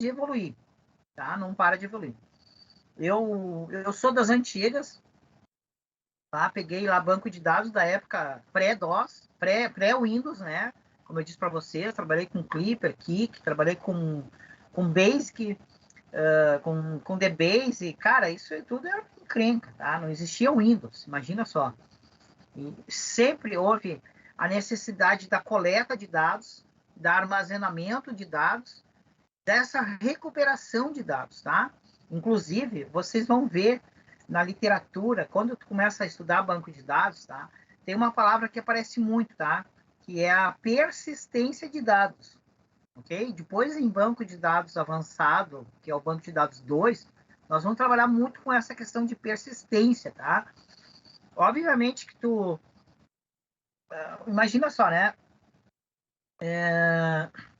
de evoluir, tá? Não para de evoluir. Eu sou das antigas, tá? Peguei lá banco de dados da época pré-DOS, pré-Windows, né? Como eu disse para vocês, trabalhei com Clipper, Kik, trabalhei com Basic, com DBase, cara, isso tudo era encrenca, tá? Não existia Windows, imagina só. E sempre houve a necessidade da coleta de dados, da armazenamento de dados, dessa recuperação de dados, tá? Inclusive, vocês vão ver na literatura, quando tu começa a estudar banco de dados, tá? Tem uma palavra que aparece muito, tá? Que é a persistência de dados, ok? Depois, em banco de dados avançado, que é o banco de dados 2, nós vamos trabalhar muito com essa questão de persistência, tá? Obviamente que imagina só, né?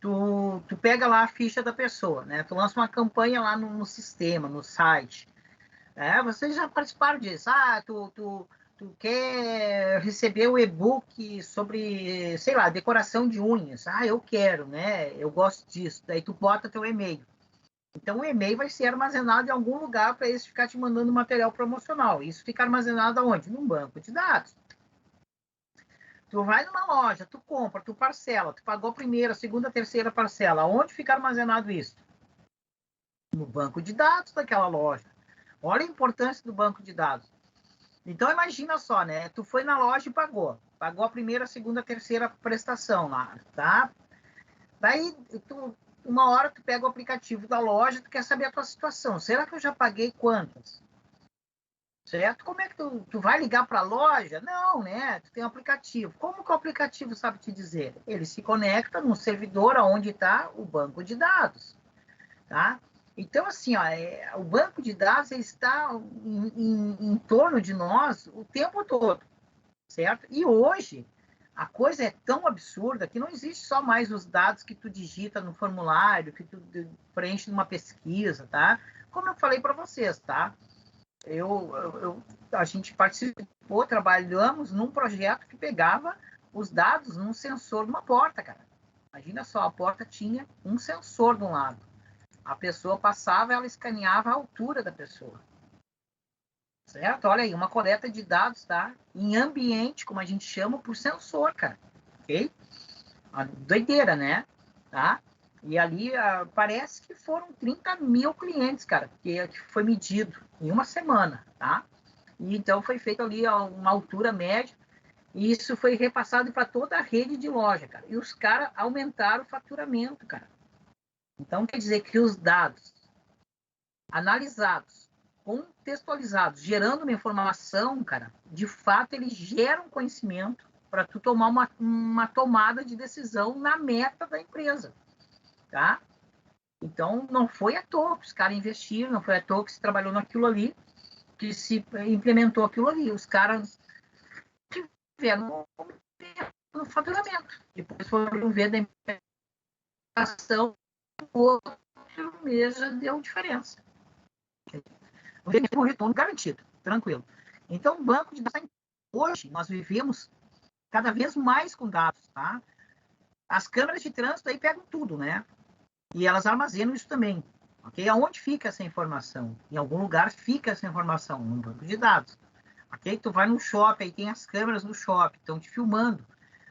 Tu pega lá a ficha da pessoa, né? Tu lança uma campanha lá no sistema, no site. Vocês já participaram disso. Tu quer receber o e-book sobre, sei lá, decoração de unhas. Eu quero, né? Eu gosto disso. Daí tu bota teu e-mail. Então o e-mail vai ser armazenado em algum lugar para eles ficar te mandando material promocional. Isso fica armazenado aonde? Num banco de dados. Tu vai numa loja, tu compra, tu parcela, tu pagou a primeira, a segunda, a terceira parcela. Onde fica armazenado isso? No banco de dados daquela loja. Olha a importância do banco de dados. Então imagina só, né? Tu foi na loja e pagou. Pagou a primeira, a segunda, a terceira prestação lá, tá? Daí, uma hora tu pega o aplicativo da loja, tu quer saber a tua situação. Será que eu já paguei quantas? Certo? Como é que tu vai ligar para a loja? Não, né? Tu tem um aplicativo. Como que o aplicativo sabe te dizer? Ele se conecta no servidor onde está o banco de dados, tá? Então, assim, ó, o banco de dados está em torno de nós o tempo todo, certo? E hoje, a coisa é tão absurda que não existe só mais os dados que tu digita no formulário, que tu preenche numa pesquisa, tá? Como eu falei para vocês, tá? A gente participou, trabalhamos num projeto que pegava os dados num sensor de uma porta, cara. Imagina só, a porta tinha um sensor de um lado. A pessoa passava, ela escaneava a altura da pessoa. Certo? Olha aí, uma coleta de dados, tá? Em ambiente, como a gente chama, por sensor, cara. Ok? Uma doideira, né? Tá? E ali parece que foram 30 mil clientes, cara, que foi medido em uma semana, tá? E então foi feito ali a uma altura média, e isso foi repassado para toda a rede de loja, cara. E os caras aumentaram o faturamento, cara. Então quer dizer que os dados analisados, contextualizados, gerando uma informação, cara, de fato eles geram conhecimento para tu tomar uma tomada de decisão na meta da empresa, tá? Então não foi à toa que os caras investiram, não foi à toa que se trabalhou naquilo ali, que se implementou aquilo ali. Os caras tiveram no faturamento. Depois foram ver da implementação, o outro mês já deu diferença. Um retorno garantido, tranquilo. Então, o banco de dados, hoje, nós vivemos cada vez mais com dados, tá? As câmeras de trânsito aí pegam tudo, né? E elas armazenam isso também, ok? Aonde fica essa informação? Em algum lugar fica essa informação, num banco de dados. Ok? Tu vai no shopping, aí tem as câmeras no shopping, estão te filmando,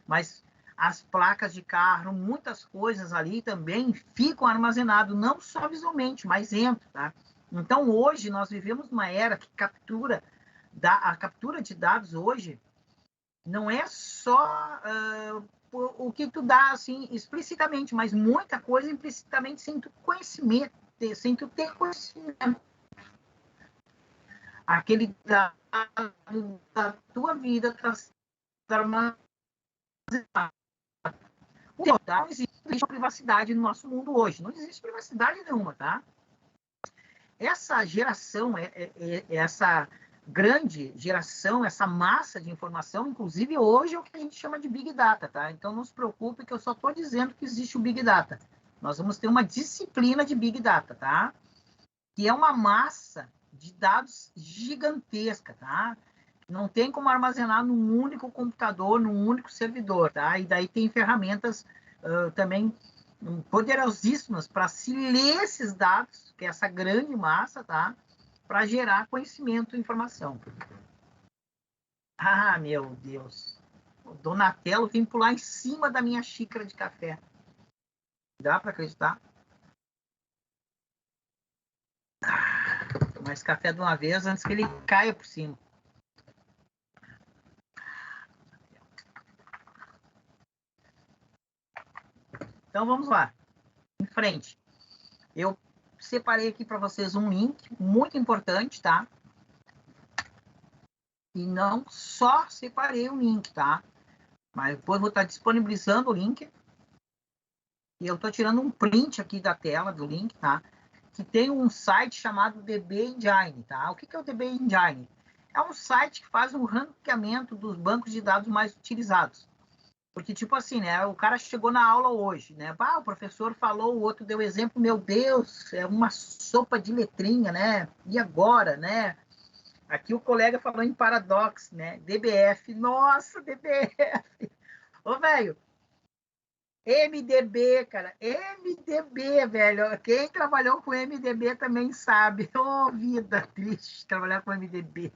mas as placas de carro, muitas coisas ali também ficam armazenadas, não só visualmente, mas dentro, tá? Então, hoje, nós vivemos uma era que a captura de dados hoje não é só o que tu dá, assim, explicitamente, mas muita coisa implicitamente sem tu conhecimento, sem tu ter conhecimento. Aquele da tua vida está armazenado. Não existe privacidade no nosso mundo hoje. Não existe privacidade nenhuma, tá? Essa geração, essa grande geração, essa massa de informação, inclusive hoje é o que a gente chama de Big Data, tá? Então não se preocupe que eu só estou dizendo que existe o Big Data. Nós vamos ter uma disciplina de Big Data, tá? Que é uma massa de dados gigantesca, tá? Não tem como armazenar num único computador, num único servidor, tá? E daí tem ferramentas também poderosíssimas para se ler esses dados, que é essa grande massa, tá? Para gerar conhecimento e informação. Ah, meu Deus. O Donatello vem pular em cima da minha xícara de café. Dá para acreditar? Tomar esse café de uma vez antes que ele caia por cima. Então vamos lá. Em frente. Eu separei aqui para vocês um link muito importante, tá? E não só separei o link, tá? Mas depois vou estar disponibilizando o link. E eu estou tirando um print aqui da tela do link, tá? Que tem um site chamado DB Engine, tá? O que é o DB Engine? É um site que faz um ranqueamento dos bancos de dados mais utilizados. Porque, tipo assim, né? O cara chegou na aula hoje, né? O professor falou, o outro deu exemplo, meu Deus, é uma sopa de letrinha, né? E agora, né? Aqui o colega falou em Paradox, né? DBF. Nossa, DBF. Ô, velho, MDB, cara. MDB, velho. Quem trabalhou com MDB também sabe. Ô, vida triste trabalhar com MDB.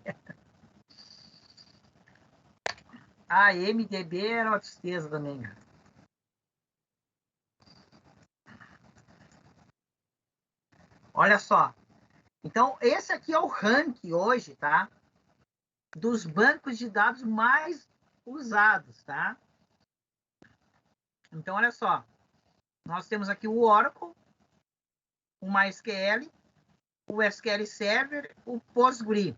Ah, MDB era uma tristeza também, cara. Olha só. Então, esse aqui é o ranking hoje, tá? Dos bancos de dados mais usados, tá? Então, olha só. Nós temos aqui o Oracle, o MySQL, o SQL Server, o Postgre.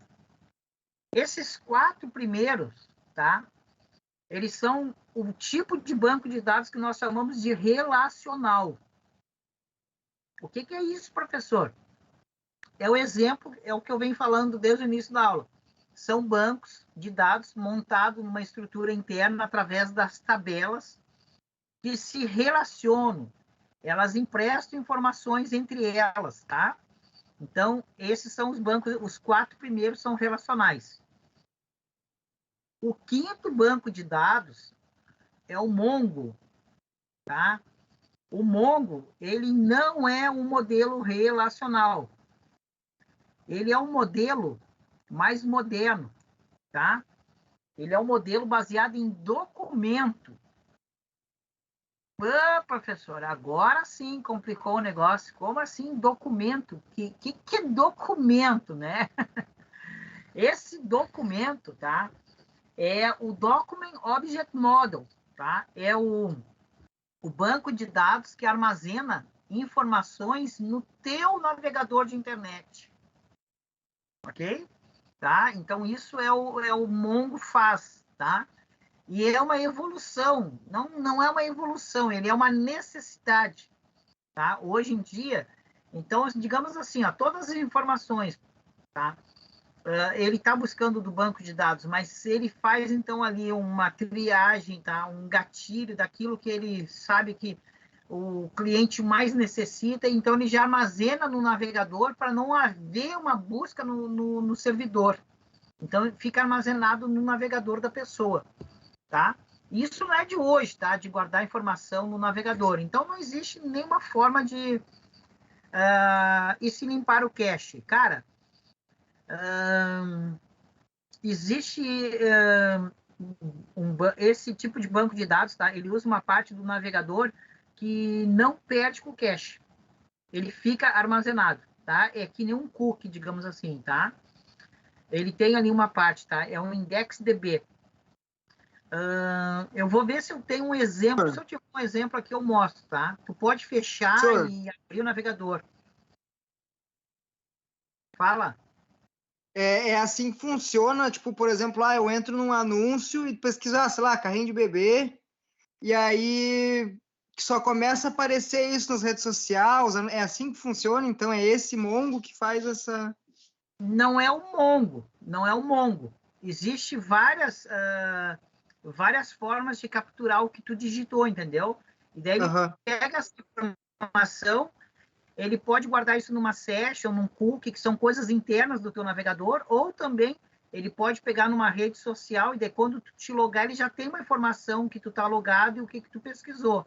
Esses 4 primeiros, tá? Eles são o tipo de banco de dados que nós chamamos de relacional. O que é isso, professor? É o exemplo, é o que eu venho falando desde o início da aula. São bancos de dados montados numa estrutura interna através das tabelas que se relacionam. Elas emprestam informações entre elas, tá? Então, esses são os bancos, os 4 primeiros são relacionais. O 5º banco de dados é o Mongo, tá? O Mongo, ele não é um modelo relacional. Ele é um modelo mais moderno, tá? Ele é um modelo baseado em documento. Ah, professor, agora sim complicou o negócio. Como assim documento? Que é documento, né? Esse documento, tá? É o Document Object Model, tá? É o banco de dados que armazena informações no teu navegador de internet. Ok? Tá? Então, isso é o Mongo faz, tá? E é uma evolução, não é uma evolução, ele é uma necessidade, tá? Hoje em dia, então, digamos assim, ó, todas as informações, tá? Ele está buscando do banco de dados, mas ele faz, então, ali uma triagem, tá? Um gatilho daquilo que ele sabe que o cliente mais necessita, então ele já armazena no navegador para não haver uma busca no servidor. Então, fica armazenado no navegador da pessoa, tá? Isso não é de hoje, tá? De guardar informação no navegador. Então, não existe nenhuma forma de e se limpar o cache. Cara, existe esse tipo de banco de dados, tá? Ele usa uma parte do navegador que não perde com o cache. Ele fica armazenado, tá? É que nem um cookie, digamos assim, tá? Ele tem ali uma parte, tá? É um IndexedDB. Eu vou ver se eu tenho um exemplo. Se eu tiver um exemplo aqui, eu mostro, tá? Tu pode fechar e abrir o navegador. Fala. É assim que funciona, tipo, por exemplo, eu entro num anúncio e pesquiso, sei lá, carrinho de bebê, e aí só começa a aparecer isso nas redes sociais, é assim que funciona, então é esse Mongo que faz essa... Não é o Mongo, não é o Mongo. Existem várias formas de capturar o que tu digitou, entendeu? E daí ele pega essa informação, ele pode guardar isso numa session, num cookie, que são coisas internas do teu navegador, ou também ele pode pegar numa rede social e daí quando tu te logar, ele já tem uma informação que tu tá logado e o que tu pesquisou.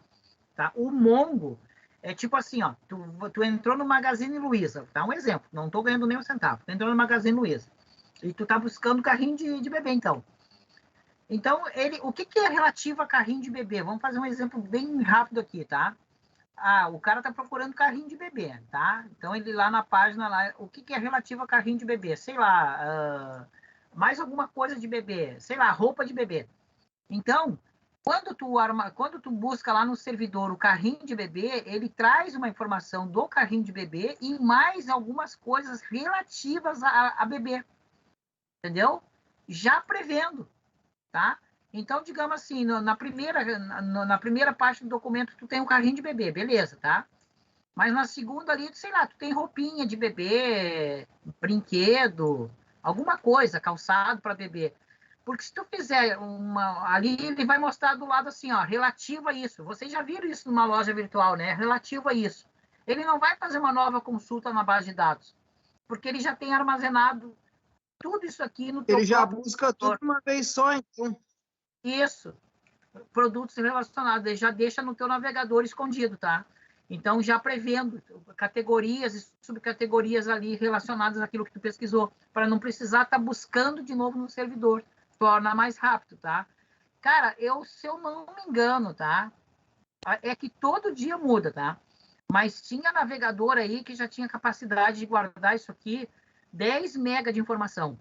tá? O Mongo é tipo assim, ó, tu entrou no Magazine Luiza, tá? Um exemplo, não tô ganhando nem um centavo. Tu entrou no Magazine Luiza e tu tá buscando carrinho de bebê, então. Então, o que é relativo a carrinho de bebê? Vamos fazer um exemplo bem rápido aqui, tá? Ah, o cara tá procurando carrinho de bebê, tá? Então, ele lá na página, lá, o que é relativo a carrinho de bebê? Sei lá, mais alguma coisa de bebê, sei lá, roupa de bebê. Então, quando tu busca lá no servidor o carrinho de bebê, ele traz uma informação do carrinho de bebê e mais algumas coisas relativas a bebê, entendeu? Já prevendo, tá? Então, digamos assim, na primeira parte do documento, tu tem um carrinho de bebê, beleza, tá? Mas na segunda ali, sei lá, tu tem roupinha de bebê, brinquedo, alguma coisa, calçado para bebê. Porque se tu fizer ali, ele vai mostrar do lado assim, ó, relativo a isso. Vocês já viram isso numa loja virtual, né? Relativo a isso. Ele não vai fazer uma nova consulta na base de dados, porque ele já tem armazenado tudo isso aqui no teu Ele já próprio busca tudo computador. de uma vez só, então. Isso. Produtos relacionados, ele já deixa no teu navegador escondido, tá? Então, já prevendo categorias e subcategorias ali relacionadas àquilo que tu pesquisou, para não precisar estar buscando de novo no servidor. Torna mais rápido, tá? Cara, se eu não me engano, tá? É que todo dia muda, tá? Mas tinha navegador aí que já tinha capacidade de guardar isso aqui, 10 mega de informação.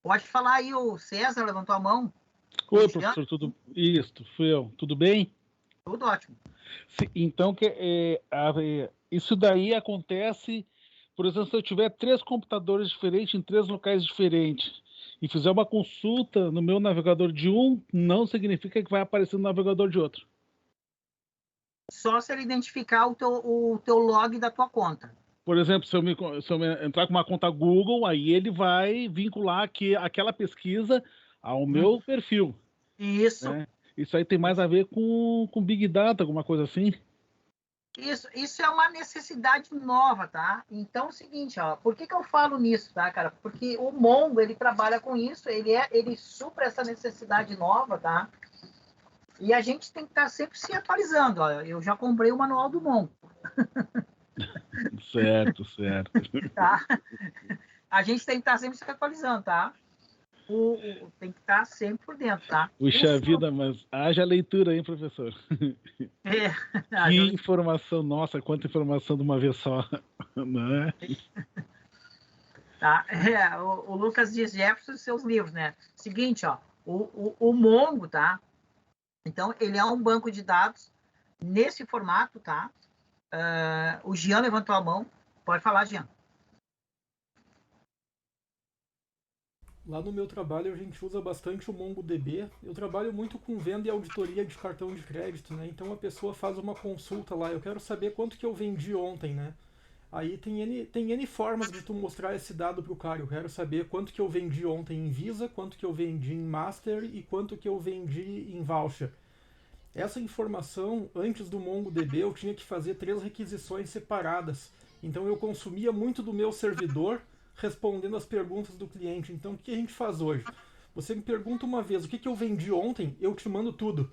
Pode falar aí, o César levantou a mão. Oi, professor, tudo isso, fui eu. Tudo bem? Tudo ótimo. Então, isso daí acontece, por exemplo, se eu tiver 3 computadores diferentes em 3 locais diferentes e fizer uma consulta no meu navegador de um, não significa que vai aparecer no navegador de outro. Só se ele identificar o teu log da tua conta. Por exemplo, se eu entrar com uma conta Google, aí ele vai vincular aquela pesquisa ao meu perfil. Isso. Né? Isso aí tem mais a ver com Big Data, alguma coisa assim? Isso é uma necessidade nova, tá? Então é o seguinte, ó, por que eu falo nisso, tá, cara? Porque o Mongo, ele trabalha com isso, ele supra essa necessidade nova, tá? E a gente tem que estar sempre se atualizando, ó. Eu já comprei o manual do Mongo. Certo. Tá? A gente tem que estar sempre se atualizando, tá? Tem que estar sempre por dentro, tá? Puxa vida, mas haja leitura, hein, professor? Que informação, nossa, quanta informação de uma vez só, né? Tá? O Lucas diz Jefferson e seus livros, né? Seguinte, ó, o Mongo, tá? Então, ele é um banco de dados nesse formato, tá? O Jean levantou a mão. Pode falar, Jean. Lá no meu trabalho a gente usa bastante o MongoDB. Eu trabalho muito com venda e auditoria de cartão de crédito, né? Então a pessoa faz uma consulta lá, eu quero saber quanto que eu vendi ontem, né? Aí tem N formas de tu mostrar esse dado pro cara. Eu quero saber quanto que eu vendi ontem em Visa, quanto que eu vendi em Master e quanto que eu vendi em voucher. Essa informação, antes do MongoDB, eu tinha que fazer 3 requisições separadas. Então eu consumia muito do meu servidor respondendo as perguntas do cliente. Então o que a gente faz hoje? Você me pergunta uma vez o que eu vendi ontem, eu te mando tudo.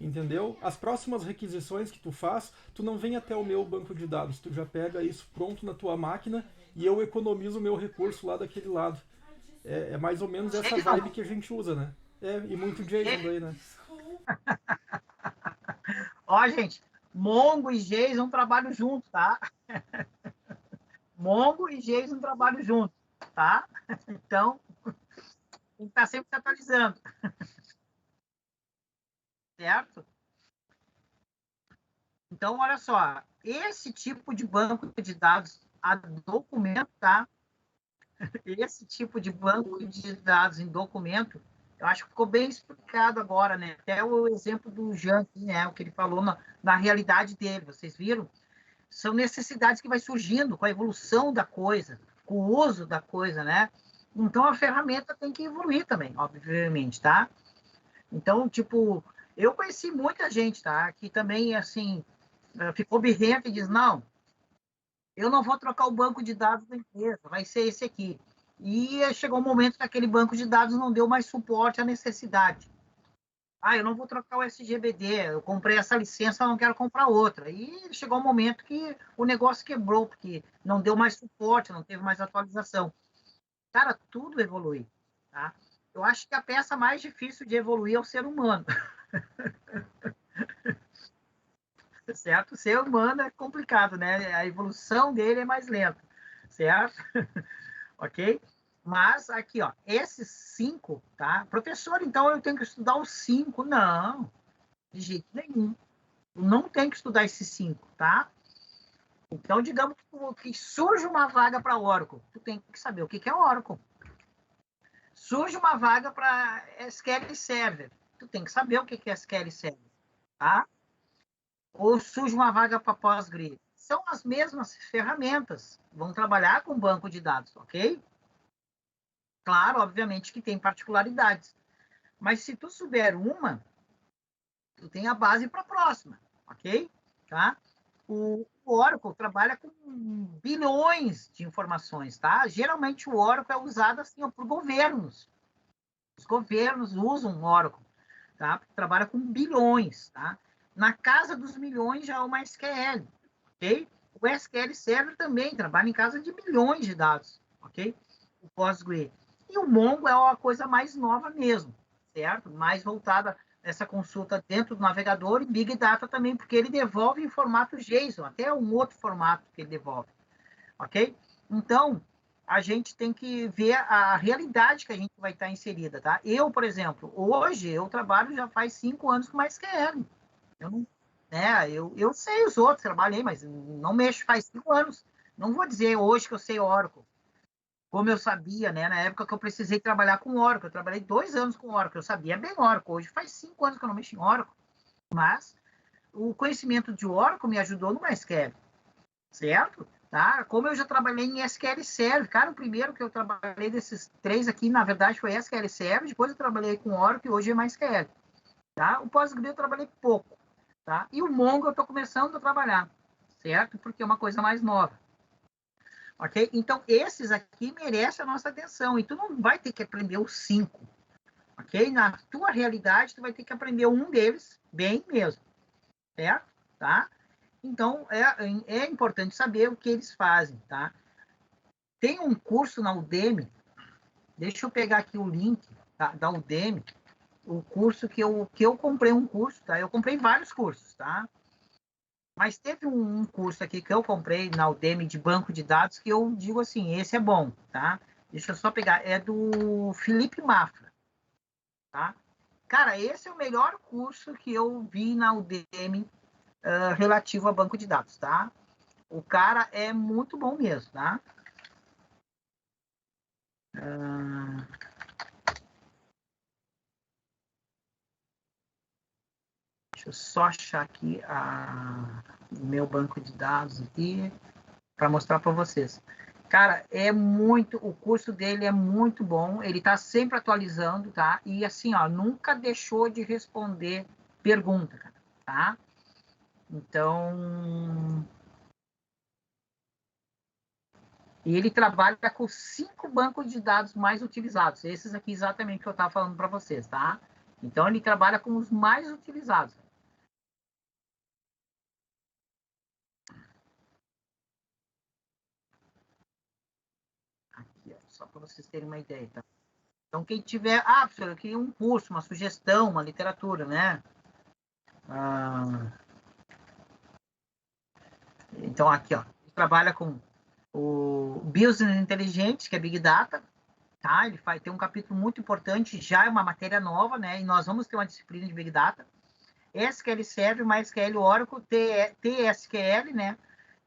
Entendeu? As próximas requisições que tu faz, tu não vem até o meu banco de dados. Tu já pega isso pronto na tua máquina e eu economizo o meu recurso lá daquele lado. É mais ou menos essa vibe que a gente usa, né? E muito JSON daí, né? Ó, gente, Mongo e JSON trabalham junto, tá? Mongo e JSON trabalham junto, tá? Então, tem que estar sempre se atualizando. Certo? Então, olha só, esse tipo de banco de dados a documento, tá? Esse tipo de banco de dados em documento, eu acho que ficou bem explicado agora, né? Até o exemplo do Jean, né? O que ele falou na realidade dele, vocês viram? São necessidades que vai surgindo com a evolução da coisa, com o uso da coisa, né? Então, a ferramenta tem que evoluir também, obviamente, tá? Então, tipo, eu conheci muita gente, tá? Que também, assim, ficou birrenta e diz, não, eu não vou trocar o banco de dados da empresa, vai ser esse aqui. E chegou um momento que aquele banco de dados não deu mais suporte à necessidade. Eu não vou trocar o SGBD, eu comprei essa licença, eu não quero comprar outra. E chegou um momento que o negócio quebrou, porque não deu mais suporte, não teve mais atualização. Cara, tudo evolui, tá? Eu acho que a peça mais difícil de evoluir é o ser humano, certo? O ser humano é complicado, né? A evolução dele é mais lenta, certo? Ok? Mas aqui, ó, esses 5, tá? Professor, então eu tenho que estudar os 5? Não, de jeito nenhum. Tu não tem que estudar esses 5, tá? Então, digamos que surge uma vaga para Oracle, tu tem que saber o que é Oracle. Surge uma vaga para SQL Server, tu tem que saber o que é SQL Server, tá? Ou surge uma vaga para Postgre. São as mesmas ferramentas, vão trabalhar com banco de dados, ok? Claro, obviamente que tem particularidades, mas se tu souber uma, tu tem a base para a próxima, ok? Tá? O Oracle trabalha com bilhões de informações, tá? Geralmente o Oracle é usado assim por governos. Os governos usam o Oracle, tá? Trabalha com bilhões, tá? Na casa dos milhões já é o MySQL, ok? O SQL Server também trabalha em casa de milhões de dados, ok? O Postgre. E o Mongo é uma coisa mais nova mesmo, certo? Mais voltada essa consulta dentro do navegador e Big Data também, porque ele devolve em formato JSON, até um outro formato que ele devolve, ok? Então, a gente tem que ver a realidade que a gente vai estar inserida, tá? Eu, por exemplo, hoje eu trabalho já faz 5 anos com MySQL. Eu não, eu sei os outros, trabalhei, mas não mexo faz 5 anos. Não vou dizer hoje que eu sei Oracle, como eu sabia, né? Na época que eu precisei trabalhar com Oracle, eu trabalhei 2 anos com Oracle, eu sabia bem Oracle. Hoje faz 5 anos que eu não mexo em Oracle, mas o conhecimento de Oracle me ajudou no MySQL, certo? Tá? Como eu já trabalhei em SQL Server, cara, o primeiro que eu trabalhei desses 3 aqui, na verdade, foi SQL Server, depois eu trabalhei com Oracle e hoje é MySQL, tá? O Postgre eu trabalhei pouco, tá? E o Mongo eu estou começando a trabalhar, certo? Porque é uma coisa mais nova. Ok? Então, esses aqui merecem a nossa atenção. E tu não vai ter que aprender os 5. Ok? Na tua realidade, tu vai ter que aprender um deles bem mesmo. Certo? Tá? Então, é importante saber o que eles fazem. Tá? Tem um curso na Udemy. Deixa eu pegar aqui o link, tá, da Udemy. O curso que eu comprei um curso. Tá? Eu comprei vários cursos. Tá? Mas teve um curso aqui que eu comprei na Udemy de banco de dados que eu digo assim, esse é bom, tá? Deixa eu só pegar, é do Felipe Mafra, tá? Cara, esse é o melhor curso que eu vi na Udemy relativo a banco de dados, tá? O cara é muito bom mesmo, tá? Deixa eu só achar aqui o meu banco de dados aqui para mostrar para vocês. Cara, o curso dele é muito bom, ele está sempre atualizando, tá? E assim, ó, nunca deixou de responder pergunta, cara, tá? Então, e ele trabalha com 5 bancos de dados mais utilizados, esses aqui exatamente que eu estava falando para vocês, tá? Então, ele trabalha com os mais utilizados. Aqui, ó, só para vocês terem uma ideia, tá? Então, quem tiver, professor, eu queria um curso, uma sugestão, uma literatura, né? Então, aqui, ó, ele trabalha com o Business Inteligente, que é Big Data, tá? Ele tem um capítulo muito importante, já é uma matéria nova, né? E nós vamos ter uma disciplina de Big Data. SQL Server, MySQL, Oracle, TSQL, né?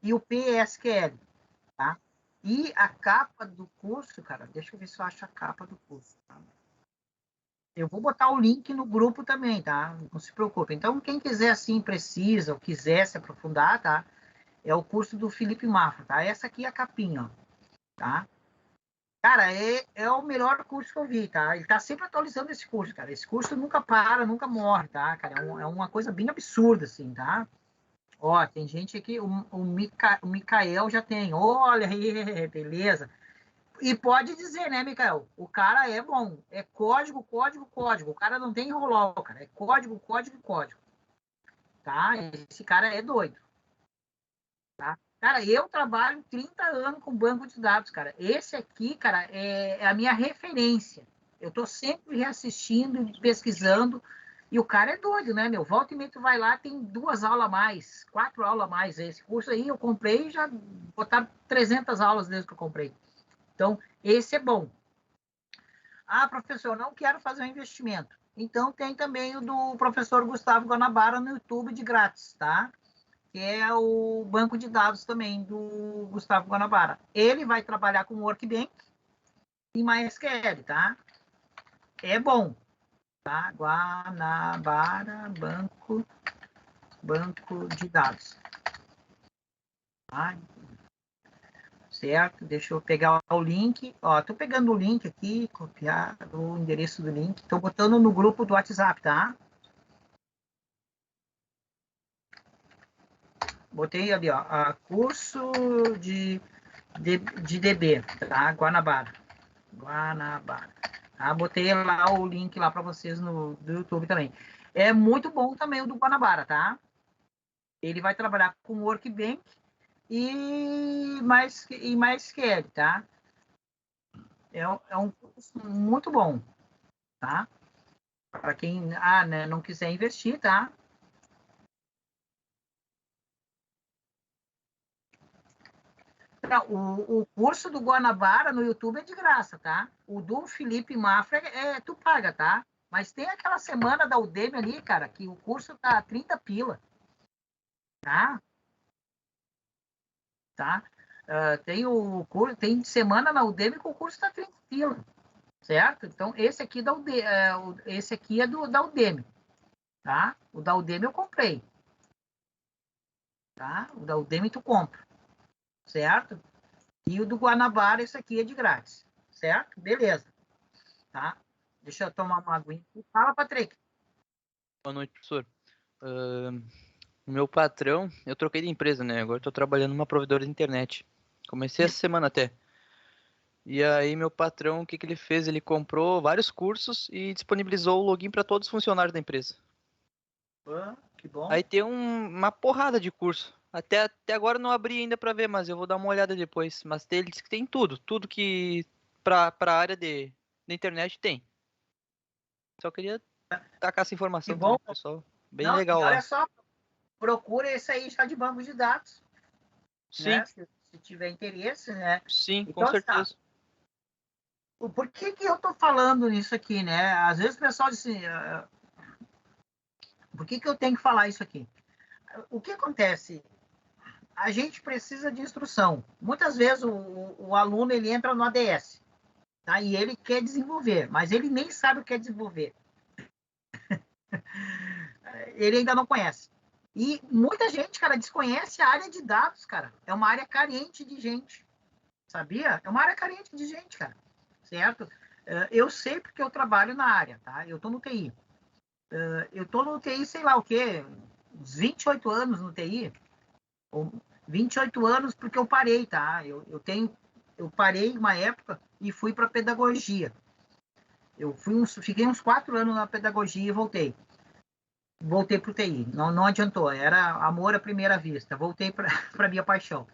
E o PSQL, tá? E a capa do curso, cara, deixa eu ver se eu acho a capa do curso, tá? Eu vou botar o link no grupo também, tá? Não se preocupe. Então, quem quiser, assim, precisa, ou quiser se aprofundar, tá? É o curso do Felipe Mafra, tá? Essa aqui é a capinha, ó, tá? Cara, é o melhor curso que eu vi, tá? Ele tá sempre atualizando esse curso, cara. Esse curso nunca para, nunca morre, tá, cara? É uma coisa bem absurda, assim, tá? Ó, tem gente aqui, o Micael já tem. Olha aí, beleza. E pode dizer, né, Micael? O cara é bom. É código, código, código. O cara não tem enrolol, cara. É código, código, código. Tá? Esse cara é doido. Tá? Cara, eu trabalho 30 anos com banco de dados, cara. Esse aqui, cara, é a minha referência. Eu tô sempre reassistindo, pesquisando. E o cara é doido, né, meu? Volta e meia tu vai lá, tem 2 aulas a mais, 4 aulas a mais. Esse curso aí eu comprei e já botaram 300 aulas desde que eu comprei. Então, esse é bom. Ah, professor, não quero fazer um investimento. Então, tem também o do professor Gustavo Guanabara no YouTube de grátis, tá? Que é o banco de dados também do Gustavo Guanabara. Ele vai trabalhar com Workbank e MySQL, tá? É bom, tá? Guanabara, banco de dados. Tá? Certo? Deixa eu pegar o link. Ó, tô pegando o link aqui, copiar o endereço do link. Tô botando no grupo do WhatsApp, tá? Botei ali, ó, curso de DB, tá? Guanabara. Tá? Botei lá o link lá para vocês do YouTube também. É muito bom também o do Guanabara, tá? Ele vai trabalhar com Workbank e MySQL, tá? É um curso muito bom, tá? Para quem né, não quiser investir, tá? O curso do Guanabara no YouTube é de graça, tá? O do Felipe Mafra tu paga, tá? Mas tem aquela semana da Udemy ali, cara, que o curso tá 30 pila, tá? Tá? Tem semana na Udemy que o curso tá 30 pila, certo? Então, esse aqui, esse aqui é da Udemy, tá? O da Udemy eu comprei, tá? O da Udemy tu compra, certo? E o do Guanabara, esse aqui é de grátis, certo? Beleza, tá? Deixa eu tomar uma aguinha. Fala, Patrick. Boa noite, professor. O meu patrão, eu troquei de empresa, né? Agora estou trabalhando numa provedora de internet. Comecei essa semana até. E aí meu patrão, o que ele fez? Ele comprou vários cursos e disponibilizou o login para todos os funcionários da empresa. Que bom. Aí tem uma porrada de curso. Até agora eu não abri ainda para ver, mas eu vou dar uma olhada depois. Mas ele disse que tem tudo que para a área de internet tem. Só queria tacar essa informação também, pessoal. Bem legal lá. Olha só, procura esse aí já de banco de dados. Sim. Né? Se tiver interesse, né? Sim, então, com certeza. Tá. Por que eu tô falando nisso aqui, né? Às vezes o pessoal diz assim, por que eu tenho que falar isso aqui? O que acontece? A gente precisa de instrução. Muitas vezes o aluno ele entra no ADS, tá? E ele quer desenvolver, mas ele nem sabe o que é desenvolver. Ele ainda não conhece. E muita gente, cara, desconhece a área de dados, cara. É uma área carente de gente. Sabia? É uma área carente de gente, cara. Certo? Eu sei porque eu trabalho na área, tá? Eu tô no TI. Eu tô no TI, sei lá o quê, uns 28 anos no TI. 28 anos porque eu parei, tá? Eu parei uma época e fui para pedagogia. Fiquei uns 4 anos na pedagogia e voltei. Voltei para o TI. Não adiantou. Era amor à primeira vista. Voltei para minha paixão.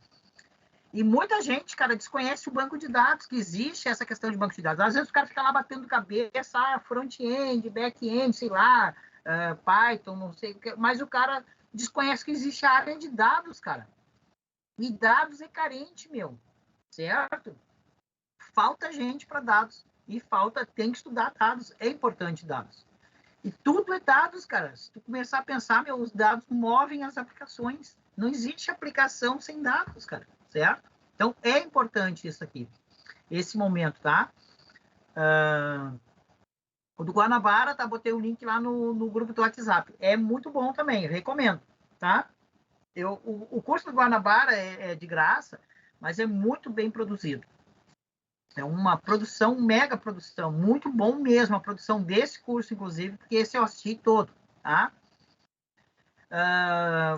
E muita gente, cara, desconhece o banco de dados, que existe essa questão de banco de dados. Às vezes o cara fica lá batendo cabeça, front-end, back-end, sei lá, Python, não sei o que, mas o cara desconhece que existe a área de dados, cara. E dados é carente, meu, certo? Falta gente para dados. E tem que estudar dados. É importante dados. E tudo é dados, cara. Se tu começar a pensar, os dados movem as aplicações. Não existe aplicação sem dados, cara. Certo? Então, é importante isso aqui. Esse momento, tá? O do Guanabara, tá? Botei o link lá no grupo do WhatsApp. É muito bom também, recomendo, tá? O curso do Guanabara é de graça, mas é muito bem produzido. É uma produção, mega produção, muito bom mesmo a produção desse curso, inclusive, porque esse eu assisti todo, tá?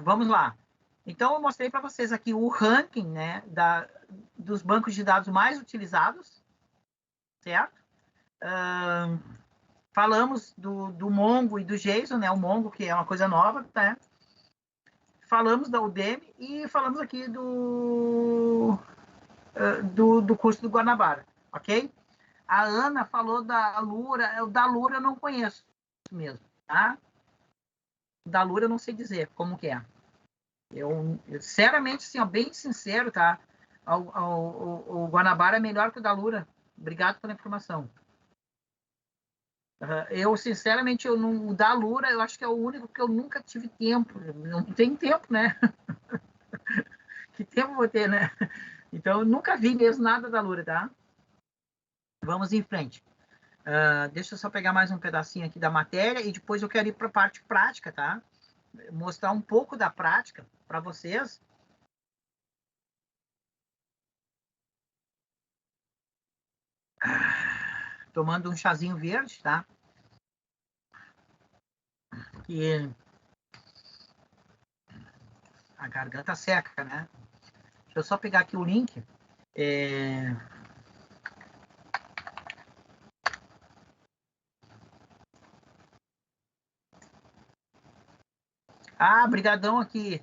Vamos lá. Então, eu mostrei para vocês aqui o ranking, né, dos bancos de dados mais utilizados, certo? Falamos do Mongo e do JSON, né? O Mongo, que é uma coisa nova, tá? Falamos da Udemy e falamos aqui do curso do Guanabara, ok? A Ana falou da Lura. O da Lura eu não conheço mesmo, tá? O da Lura eu não sei dizer como que é. Eu sinceramente, assim, ó, bem sincero, tá? O Guanabara é melhor que o da Lura. Obrigado pela informação. Eu, sinceramente, o da Lura, eu acho que é o único que eu nunca tive tempo. Não tem tempo, né? Que tempo vou ter, né? Então, eu nunca vi mesmo nada da Lura, tá? Vamos em frente. Deixa eu só pegar mais um pedacinho aqui da matéria e depois eu quero ir para a parte prática, tá? Mostrar um pouco da prática para vocês. Tomando um chazinho verde, tá? E a garganta seca, né? Deixa eu só pegar aqui o link. Brigadão aqui.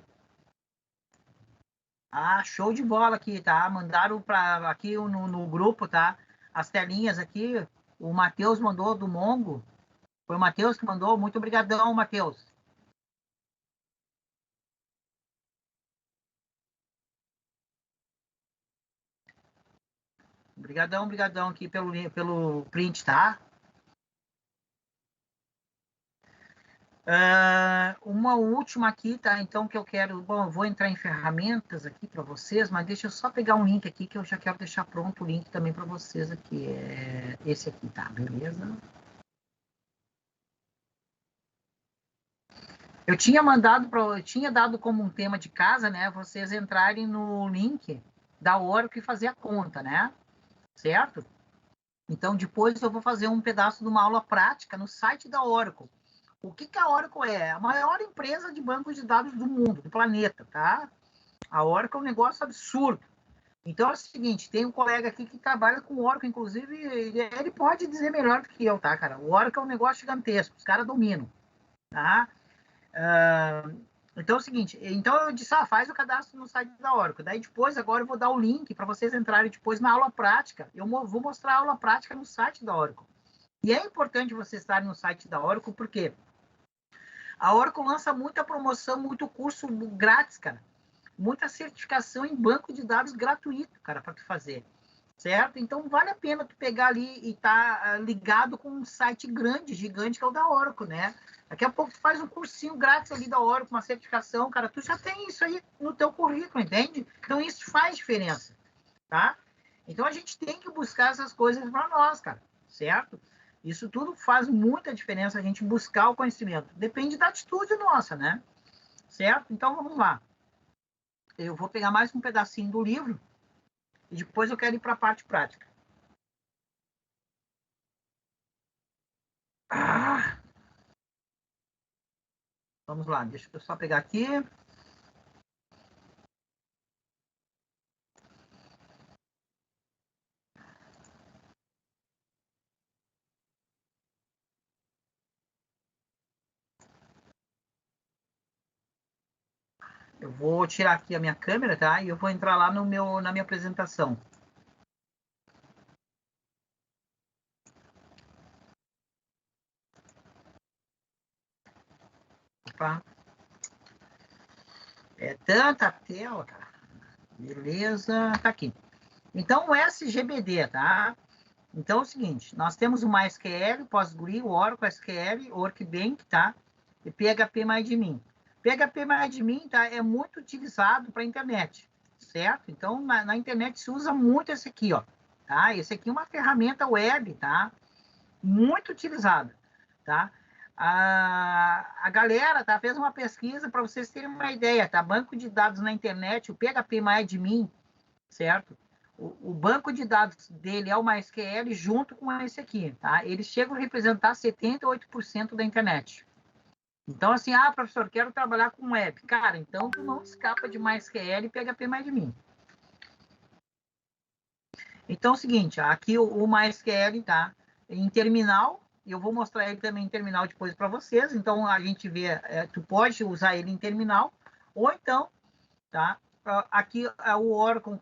Show de bola aqui, tá? Mandaram para aqui no grupo, tá? As telinhas aqui. O Matheus mandou do Mongo. Foi o Matheus que mandou. Muito obrigadão, Matheus. Obrigadão aqui pelo print, tá? Uma última aqui, tá? Então, que eu quero... Bom, eu vou entrar em ferramentas aqui para vocês, mas deixa eu só pegar um link aqui que eu já quero deixar pronto o link também para vocês aqui. É esse aqui, tá? Beleza? Eu tinha dado como um tema de casa, né? Vocês entrarem no link da Oracle e fazer a conta, né? Certo? Então, depois eu vou fazer um pedaço de uma aula prática no site da Oracle. O que a Oracle é? A maior empresa de bancos de dados do mundo, do planeta, tá? A Oracle é um negócio absurdo. Então é o seguinte, tem um colega aqui que trabalha com Oracle, inclusive, ele pode dizer melhor do que eu, tá, cara? O Oracle é um negócio gigantesco, os caras dominam, tá? Então é o seguinte, então eu disse, faz o cadastro no site da Oracle. Daí depois, agora eu vou dar o link para vocês entrarem depois na aula prática. Eu vou mostrar a aula prática no site da Oracle. E é importante vocês estarem no site da Oracle, porque a Oracle lança muita promoção, muito curso grátis, cara. Muita certificação em banco de dados gratuito, cara, para tu fazer. Certo? Então, vale a pena tu pegar ali e tá ligado com um site grande, gigante, que é o da Oracle, né? Daqui a pouco tu faz um cursinho grátis ali da Oracle, uma certificação, cara, tu já tem isso aí no teu currículo, entende? Então, isso faz diferença, tá? Então, a gente tem que buscar essas coisas para nós, cara, certo? Isso tudo faz muita diferença, a gente buscar o conhecimento. Depende da atitude nossa, né? Certo? Então, vamos lá. Eu vou pegar mais um pedacinho do livro e depois eu quero ir para a parte prática. Vamos lá, deixa eu só pegar aqui. Eu vou tirar aqui a minha câmera, tá? E eu vou entrar lá na minha apresentação. Opa. É tanta tela, cara. Beleza, tá aqui. Então, o SGBD, tá? Então, é o seguinte, nós temos o MySQL, PostgreSQL, o Oracle SQL, o Workbench, tá? E PHP-MyAdmin. PHP-MyAdmin, tá? É muito utilizado para a internet, certo? Então, na internet se usa muito esse aqui, ó. Tá? Esse aqui é uma ferramenta web, tá? Muito utilizada, tá? A galera, tá? Fez uma pesquisa para vocês terem uma ideia, tá? Banco de dados na internet, o PHP-MyAdmin, certo? O banco de dados dele é o MySQL junto com esse aqui, tá? Eles chegam a representar 78% da internet. Então, assim, professor, quero trabalhar com web. Cara, então tu não escapa de MySQL e PHP-MyAdmin. Então, é o seguinte, aqui o MySQL tá em terminal, e eu vou mostrar ele também em terminal depois para vocês. Então, a gente vê, tu pode usar ele em terminal, ou então, tá? Aqui é o Oracle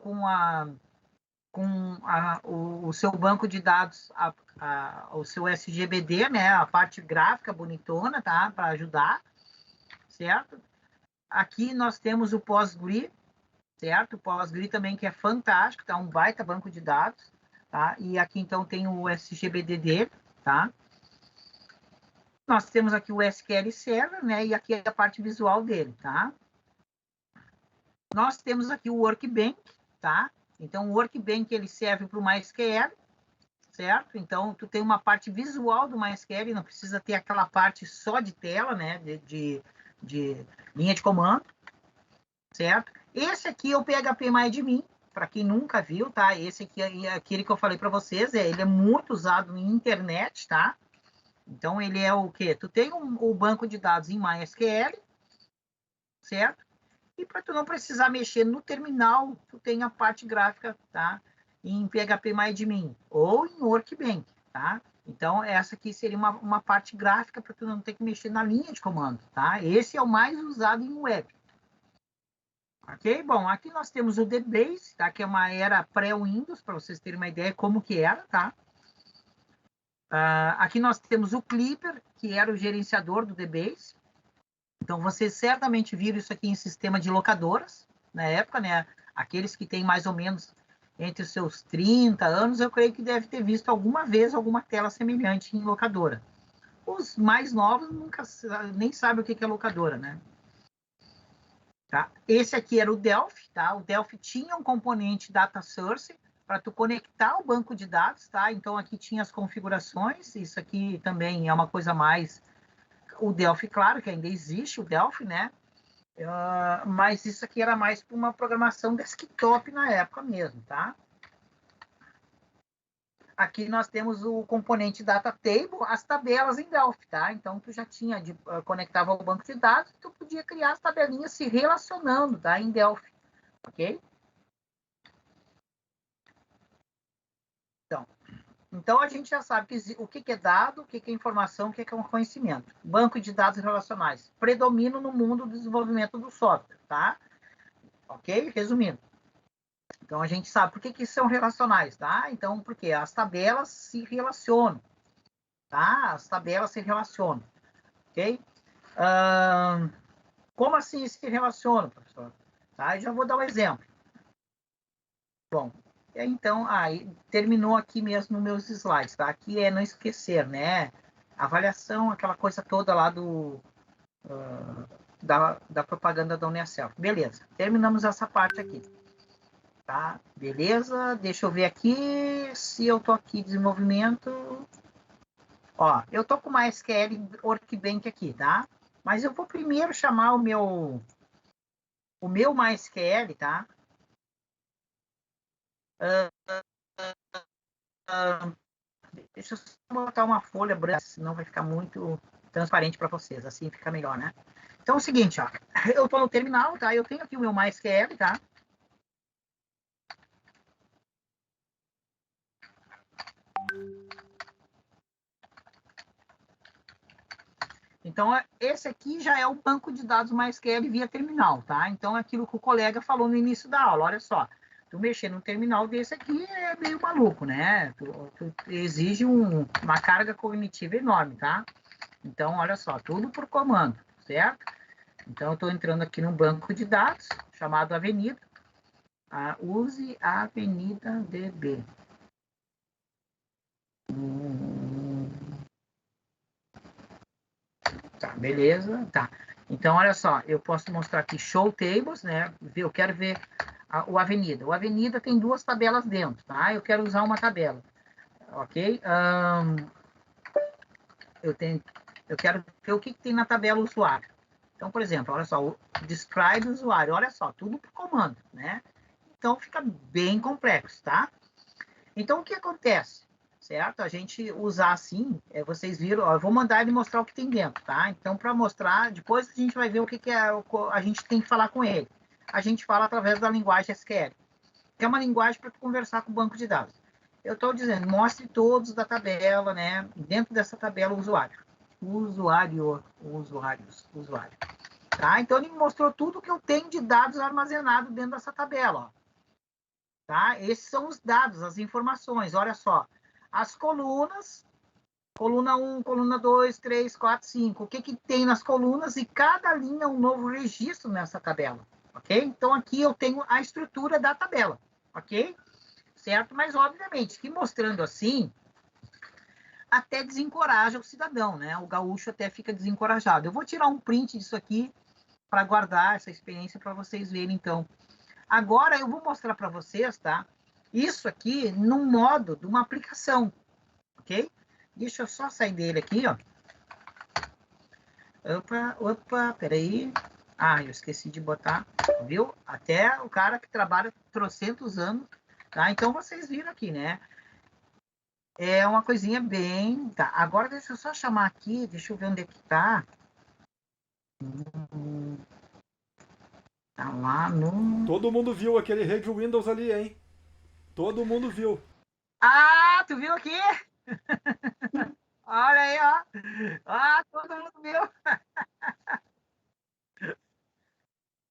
o seu banco de dados, o seu SGBD, né? A parte gráfica bonitona, tá? Para ajudar, certo? Aqui nós temos o PostgreSQL, certo? O PostgreSQL também, que é fantástico, tá? Um baita banco de dados, tá? E aqui, então, tem o SGBD dele, tá? Nós temos aqui o SQL Server, né? E aqui é a parte visual dele, tá? Nós temos aqui o Workbench, tá? Então, o Workbench, ele serve para o MySQL, certo? Então, tu tem uma parte visual do MySQL, não precisa ter aquela parte só de tela, né? De linha de comando, certo? Esse aqui é o PHP MyAdmin, para quem nunca viu, tá? Esse aqui é aquele que eu falei para vocês, ele é muito usado em internet, tá? Então, ele é o quê? Tu tem o banco de dados em MySQL, certo? E para tu não precisar mexer no terminal, tu tem a parte gráfica, tá? Em PHP MyAdmin ou em Workbench, tá? Então, essa aqui seria uma parte gráfica para tu não ter que mexer na linha de comando, tá? Esse é o mais usado em web. Ok? Bom, aqui nós temos o DBase, tá? Que é uma era pré-Windows, para vocês terem uma ideia como que era, tá? Aqui nós temos o Clipper, que era o gerenciador do DBase. Então, vocês certamente viram isso aqui em sistema de locadoras, na época, né? Aqueles que têm mais ou menos entre os seus 30 anos, eu creio que deve ter visto alguma vez alguma tela semelhante em locadora. Os mais novos nunca nem sabem o que é locadora, né? Tá? Esse aqui era o Delphi, tá? O Delphi tinha um componente Data Source para tu conectar o banco de dados, tá? Então, aqui tinha as configurações, isso aqui também é uma coisa mais... O Delphi, claro, que ainda existe o Delphi, né? Mas isso aqui era mais para uma programação desktop na época mesmo, tá? Aqui nós temos o componente Data Table, as tabelas em Delphi, tá? Então, tu já tinha, conectava ao banco de dados, tu podia criar as tabelinhas se relacionando, tá? Em Delphi, ok? Então, a gente já sabe o que é dado, o que é informação, o que é um conhecimento. Banco de dados relacionais predomina no mundo do desenvolvimento do software, tá? Ok? Resumindo. Então, a gente sabe por que são relacionais, tá? Então, porque as tabelas se relacionam, tá? As tabelas se relacionam, ok? Como assim se relacionam, professor? Tá? Eu já vou dar um exemplo. Bom, então, terminou aqui mesmo meus slides, tá? Aqui é não esquecer, né? Avaliação, aquela coisa toda lá da propaganda da Unicef. Beleza, terminamos essa parte aqui. Tá? Beleza, deixa eu ver aqui se eu tô aqui desenvolvimento. Ó, eu tô com uma SQL Workbench aqui, tá? Mas eu vou primeiro chamar o meu MySQL, tá? Deixa eu só botar uma folha branca, senão vai ficar muito transparente para vocês. Assim fica melhor, né? Então é o seguinte, ó. Eu tô no terminal, tá? Eu tenho aqui o meu MySQL, tá? Então, esse aqui já é o banco de dados MySQL via terminal, tá? Então, é aquilo que o colega falou no início da aula, olha só. Tu mexer num terminal desse aqui é meio maluco, né? Tu exige uma carga cognitiva enorme, tá? Então, olha só, tudo por comando, certo? Então, eu estou entrando aqui no banco de dados, chamado Avenida. Use a Avenida DB. Tá, beleza, tá. Então, olha só, eu posso mostrar aqui Show Tables, né? Eu quero ver o Avenida. O Avenida tem duas tabelas dentro, tá? Eu quero usar uma tabela, ok? Eu quero ver o que tem na tabela usuário. Então, por exemplo, olha só, o Describe usuário, olha só, tudo por comando, né? Então, fica bem complexo, tá? Então, o que acontece? Certo? A gente usar assim, vocês viram, ó, eu vou mandar ele mostrar o que tem dentro, tá? Então, para mostrar, depois a gente vai ver o que a gente tem que falar com ele. A gente fala através da linguagem SQL, que é uma linguagem para conversar com o banco de dados. eu estou dizendo, mostre todos da tabela, né? Dentro dessa tabela, o usuário. Usuários. Tá? Então, ele me mostrou tudo que eu tenho de dados armazenados dentro dessa tabela. Ó. Tá? Esses são os dados, as informações. Olha só. As colunas, coluna 1, coluna 2, 3, 4, 5. O que, que tem nas colunas? E cada linha é um novo registro nessa tabela. Ok? Então, aqui eu tenho a estrutura da tabela. Ok? Certo? Mas, obviamente, que mostrando assim, até desencoraja o cidadão, né? O gaúcho até fica desencorajado. Eu vou tirar um print disso aqui para guardar essa experiência para vocês verem, então. Agora, eu vou mostrar para vocês, tá? Isso aqui num modo de uma aplicação, ok? Deixa eu só sair dele aqui, ó. Opa, peraí. Ah, eu esqueci de botar, viu? Até o cara que trabalha trocentos anos, tá? Então, vocês viram aqui, né? É uma coisinha bem... Tá, agora deixa eu só chamar aqui, deixa eu ver onde é que tá. Tá lá no... Todo mundo viu aquele rede Windows ali, hein? Todo mundo viu. Ah, tu viu aqui? Olha aí, ó. Ah, todo mundo viu.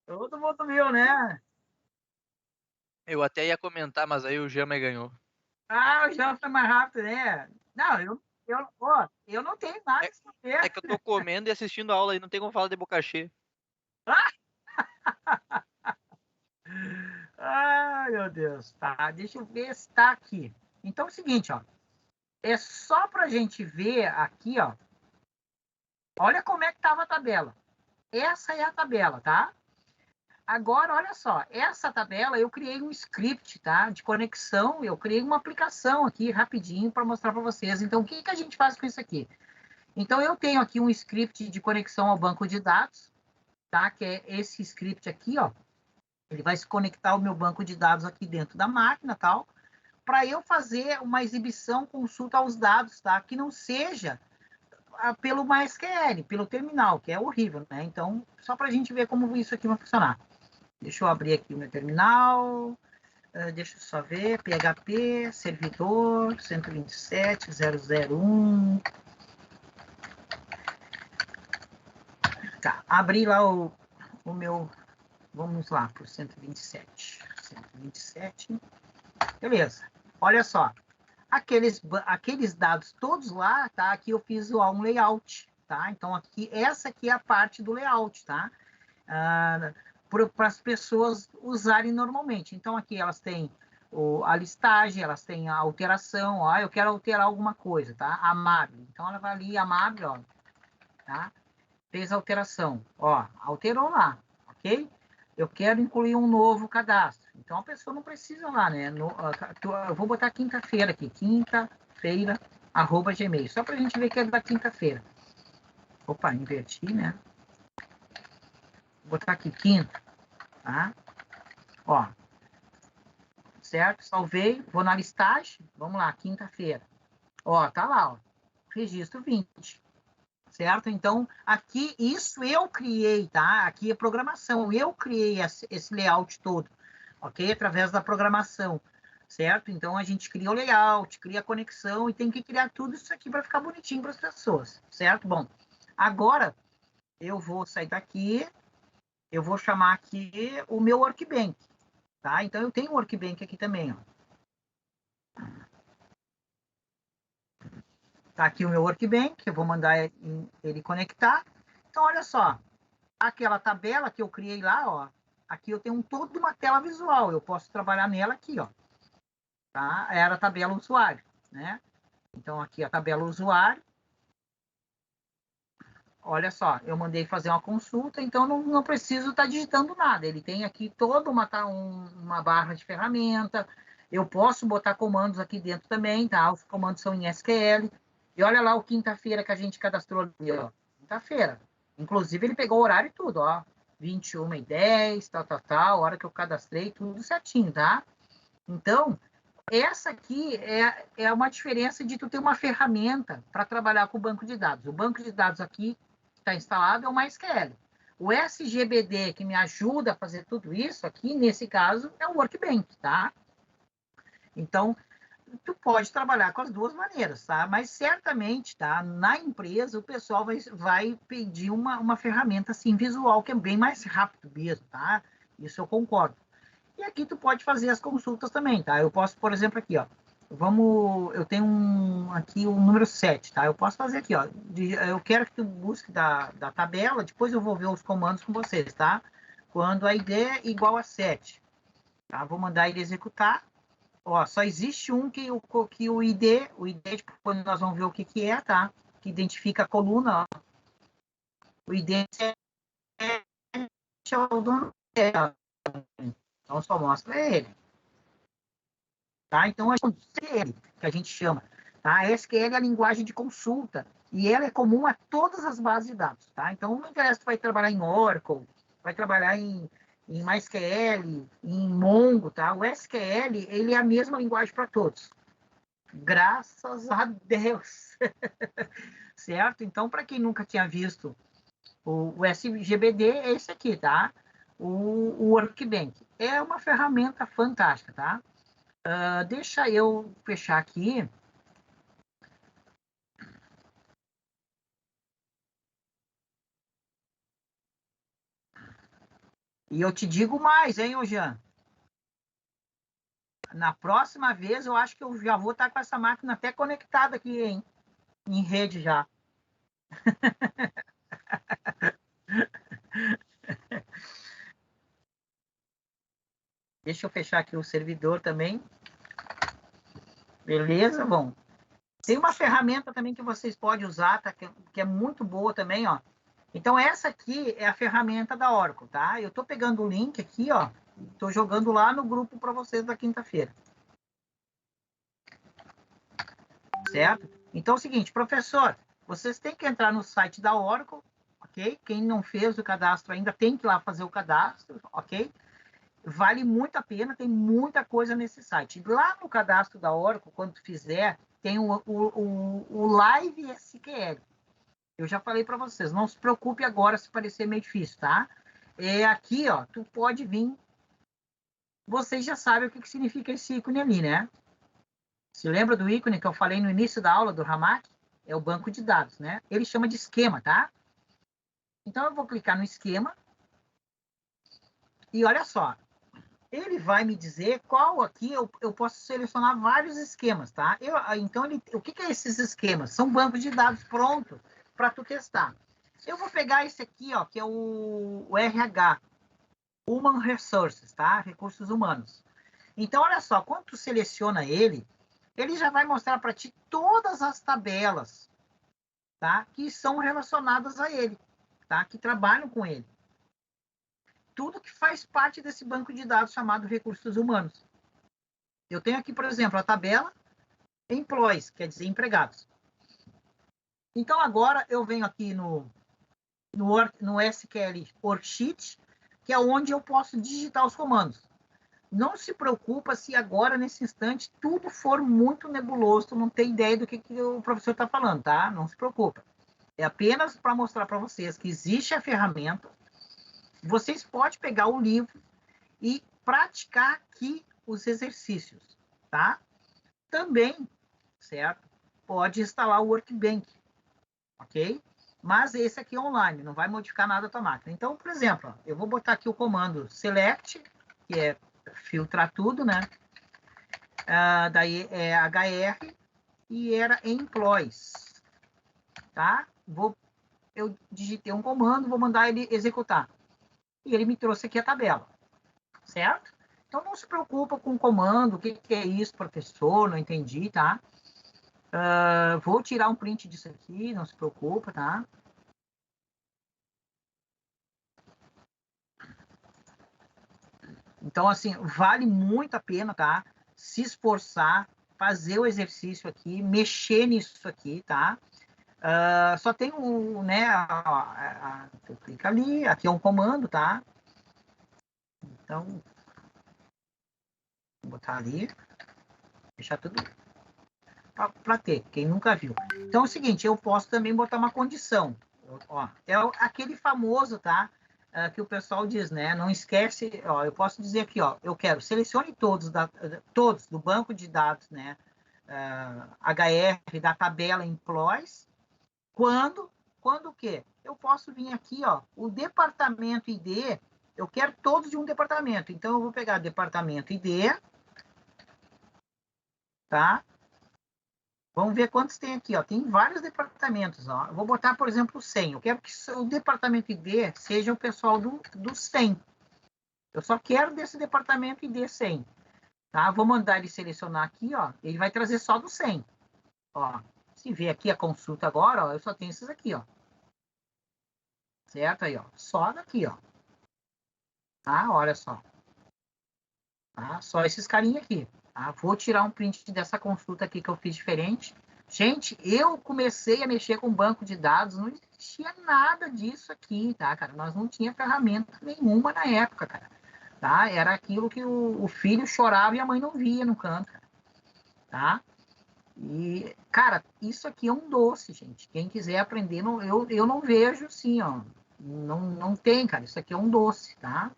Todo mundo viu, né? Eu até ia comentar, mas aí o Jama ganhou. Ah, o João foi mais rápido, né? Não, eu não tenho nada de saber. É que eu tô comendo e assistindo a aula e não tem como falar de boca cheia. Ai, meu Deus. Tá, deixa eu ver se tá aqui. Então é o seguinte, ó. É só pra gente ver aqui, ó. Olha como é que tava a tabela. Essa é a tabela, tá? Agora, olha só. Essa tabela eu criei um script, tá? De conexão. Eu criei uma aplicação aqui rapidinho para mostrar para vocês. Então, o que que a gente faz com isso aqui? Então, eu tenho aqui um script de conexão ao banco de dados, tá? Que é esse script aqui, ó. Ele vai se conectar ao meu banco de dados aqui dentro da máquina, tal, para eu fazer uma exibição, consulta aos dados, tá? Que não seja pelo MySQL, pelo terminal, que é horrível, né? Então, só para a gente ver como isso aqui vai funcionar. Deixa eu abrir aqui o meu terminal. Deixa eu só ver. PHP, servidor, 127.001. Tá, abri lá o meu... Vamos lá para o 127. 127. Beleza. Olha só. Aqueles dados todos lá, tá? Aqui eu fiz um layout, tá? Então, aqui, essa aqui é a parte do layout, tá? Para as pessoas usarem normalmente. Então, aqui elas têm a listagem, elas têm a alteração, ó, eu quero alterar alguma coisa, tá? Amable. Então, ela vai ali, Amable, ó, tá? Fez a alteração, ó, alterou lá, ok? Eu quero incluir um novo cadastro. Então, a pessoa não precisa lá, né? Eu vou botar quinta-feira aqui, quinta-feira, @gmail, só para a gente ver que é da quinta-feira. Opa, inverti, né? Vou botar aqui, quinta, tá? Ó, certo? Salvei, vou na listagem, vamos lá, quinta-feira. Ó, tá lá, ó, registro 20. Certo? Então, aqui, isso eu criei, tá? Aqui é programação, eu criei esse layout todo, ok? Através da programação, certo? Então, a gente cria o layout, cria a conexão e tem que criar tudo isso aqui para ficar bonitinho para as pessoas, certo? Bom, agora, eu vou sair daqui, eu vou chamar aqui o meu Workbench, tá? Então, eu tenho um Workbench aqui também, ó. Tá aqui o meu Workbench, eu vou mandar ele conectar. Então, olha só, aquela tabela que eu criei lá, ó, aqui eu tenho toda uma tela visual, eu posso trabalhar nela aqui, ó, tá? Era a tabela usuário, né? Então, aqui a tabela usuário. Olha só, eu mandei fazer uma consulta, então não preciso estar digitando nada. Ele tem aqui toda uma barra de ferramenta, eu posso botar comandos aqui dentro também, tá? Os comandos são em SQL. E olha lá o quinta-feira que a gente cadastrou ali, ó. Quinta-feira. Inclusive, ele pegou o horário e tudo, ó. 21h10, tal, hora que eu cadastrei, tudo certinho, tá? Então, essa aqui é uma diferença de tu ter uma ferramenta para trabalhar com o banco de dados. O banco de dados aqui que está instalado é o MySQL. O SGBD, que me ajuda a fazer tudo isso aqui, nesse caso, é o Workbench, tá? Então, tu pode trabalhar com as duas maneiras, tá? Mas certamente, tá? Na empresa, o pessoal vai pedir uma ferramenta assim, visual, que é bem mais rápido mesmo, tá? Isso eu concordo. E aqui tu pode fazer as consultas também, tá? Eu posso, por exemplo, aqui, ó. Eu tenho aqui o número 7, tá? Eu posso fazer aqui, ó. Eu quero que tu busque da tabela, depois eu vou ver os comandos com vocês, tá? Quando a ID é igual a 7, tá? Vou mandar ele executar. Ó, só existe um que o ID, depois nós vamos ver o que é, tá? Que identifica a coluna, ó. O ID é o dono dela. Então, só mostra ele. Tá? Então, é SQL, que a gente chama. Tá? A SQL é a linguagem de consulta. E ela é comum a todas as bases de dados. Tá? Então, não interessa se vai trabalhar em Oracle, vai trabalhar em MySQL, em Mongo. Tá? O SQL, ele é a mesma linguagem para todos. Graças a Deus. Certo? Então, para quem nunca tinha visto o SGBD, é esse aqui, tá? O Workbench. É uma ferramenta fantástica, tá? Deixa eu fechar aqui. E eu te digo mais, hein, ô Jean? Na próxima vez, eu acho que eu já vou estar com essa máquina até conectada aqui, hein? Em rede já. Deixa eu fechar aqui o servidor também. Beleza? Bom. Tem uma ferramenta também que vocês podem usar, tá? Que é muito boa também, ó. Então, essa aqui é a ferramenta da Oracle, tá? Eu estou pegando o link aqui, ó. Estou jogando lá no grupo para vocês da quinta-feira. Certo? Então, é o seguinte, professor, vocês têm que entrar no site da Oracle, ok? Quem não fez o cadastro ainda tem que ir lá fazer o cadastro, ok? Vale muito a pena, tem muita coisa nesse site. Lá no cadastro da Oracle, quando tu fizer, tem o Live SQL. Eu já falei para vocês, não se preocupe agora se parecer meio difícil, tá? Aqui, ó, tu pode vir. Vocês já sabem o que significa esse ícone ali, né? Se lembra do ícone que eu falei no início da aula do Ramak? É o banco de dados, né? Ele chama de esquema, tá? Então, eu vou clicar no esquema. E olha só. Ele vai me dizer qual aqui eu posso selecionar vários esquemas, tá? Então, o que é esses esquemas? São bancos de dados prontos para tu testar. Eu vou pegar esse aqui, ó, que é o RH, Human Resources, tá? Recursos humanos. Então, olha só, quando tu seleciona ele já vai mostrar para ti todas as tabelas, tá? Que são relacionadas a ele, tá? Que trabalham com ele. Tudo que faz parte desse banco de dados chamado recursos humanos. Eu tenho aqui, por exemplo, a tabela employees, quer dizer, empregados. Então, agora eu venho aqui no SQL Worksheet, que é onde eu posso digitar os comandos. Não se preocupa se agora, nesse instante, tudo for muito nebuloso, tu não tem ideia do que o professor está falando, tá? Não se preocupa. É apenas para mostrar para vocês que existe a ferramenta. Vocês podem pegar o livro e praticar aqui os exercícios, tá? Também, certo? Pode instalar o Workbench, ok? Mas esse aqui é online, não vai modificar nada da tua máquina. Então, por exemplo, ó, eu vou botar aqui o comando select, que é filtrar tudo, né? Daí é HR e era employees, tá? Eu digitei um comando, vou mandar ele executar. E ele me trouxe aqui a tabela, certo? Então, não se preocupa com o comando, o que é isso, professor, não entendi, tá? Vou tirar um print disso aqui, não se preocupa, tá? Então, assim, vale muito a pena, tá? Se esforçar, fazer o exercício aqui, mexer nisso aqui, tá? Só tem né? Tu clica ali, aqui é um comando, tá? Então, vou botar ali, deixar tudo para ter, quem nunca viu. Então, é o seguinte, eu posso também botar uma condição. Ó, é aquele famoso, tá? Que o pessoal diz, né? Não esquece, ó, eu posso dizer aqui, ó, eu quero selecione todos do banco de dados, né? HR da tabela employees. Quando o quê? Eu posso vir aqui, ó, o departamento ID, eu quero todos de um departamento. Então, eu vou pegar departamento ID, tá? Vamos ver quantos tem aqui, ó. Tem vários departamentos, ó. Eu vou botar, por exemplo, 100. Eu quero que o departamento ID seja o pessoal do 100. Eu só quero desse departamento ID 100. Tá? Vou mandar ele selecionar aqui, ó. Ele vai trazer só do 100. Ó, se ver aqui a consulta agora, ó, eu só tenho esses aqui, ó. Certo? Aí, ó. Só daqui, ó. Tá? Olha só. Tá? Só esses carinha aqui. Tá? Vou tirar um print dessa consulta aqui que eu fiz diferente. Gente, eu comecei a mexer com banco de dados, não existia nada disso aqui, tá, cara? Nós não tinha ferramenta nenhuma na época, cara. Tá? Era aquilo que o filho chorava e a mãe não via no canto, cara. Tá? E, cara, isso aqui é um doce, gente. Quem quiser aprender, eu não vejo assim, ó. Não tem, cara. Isso aqui é um doce, tá?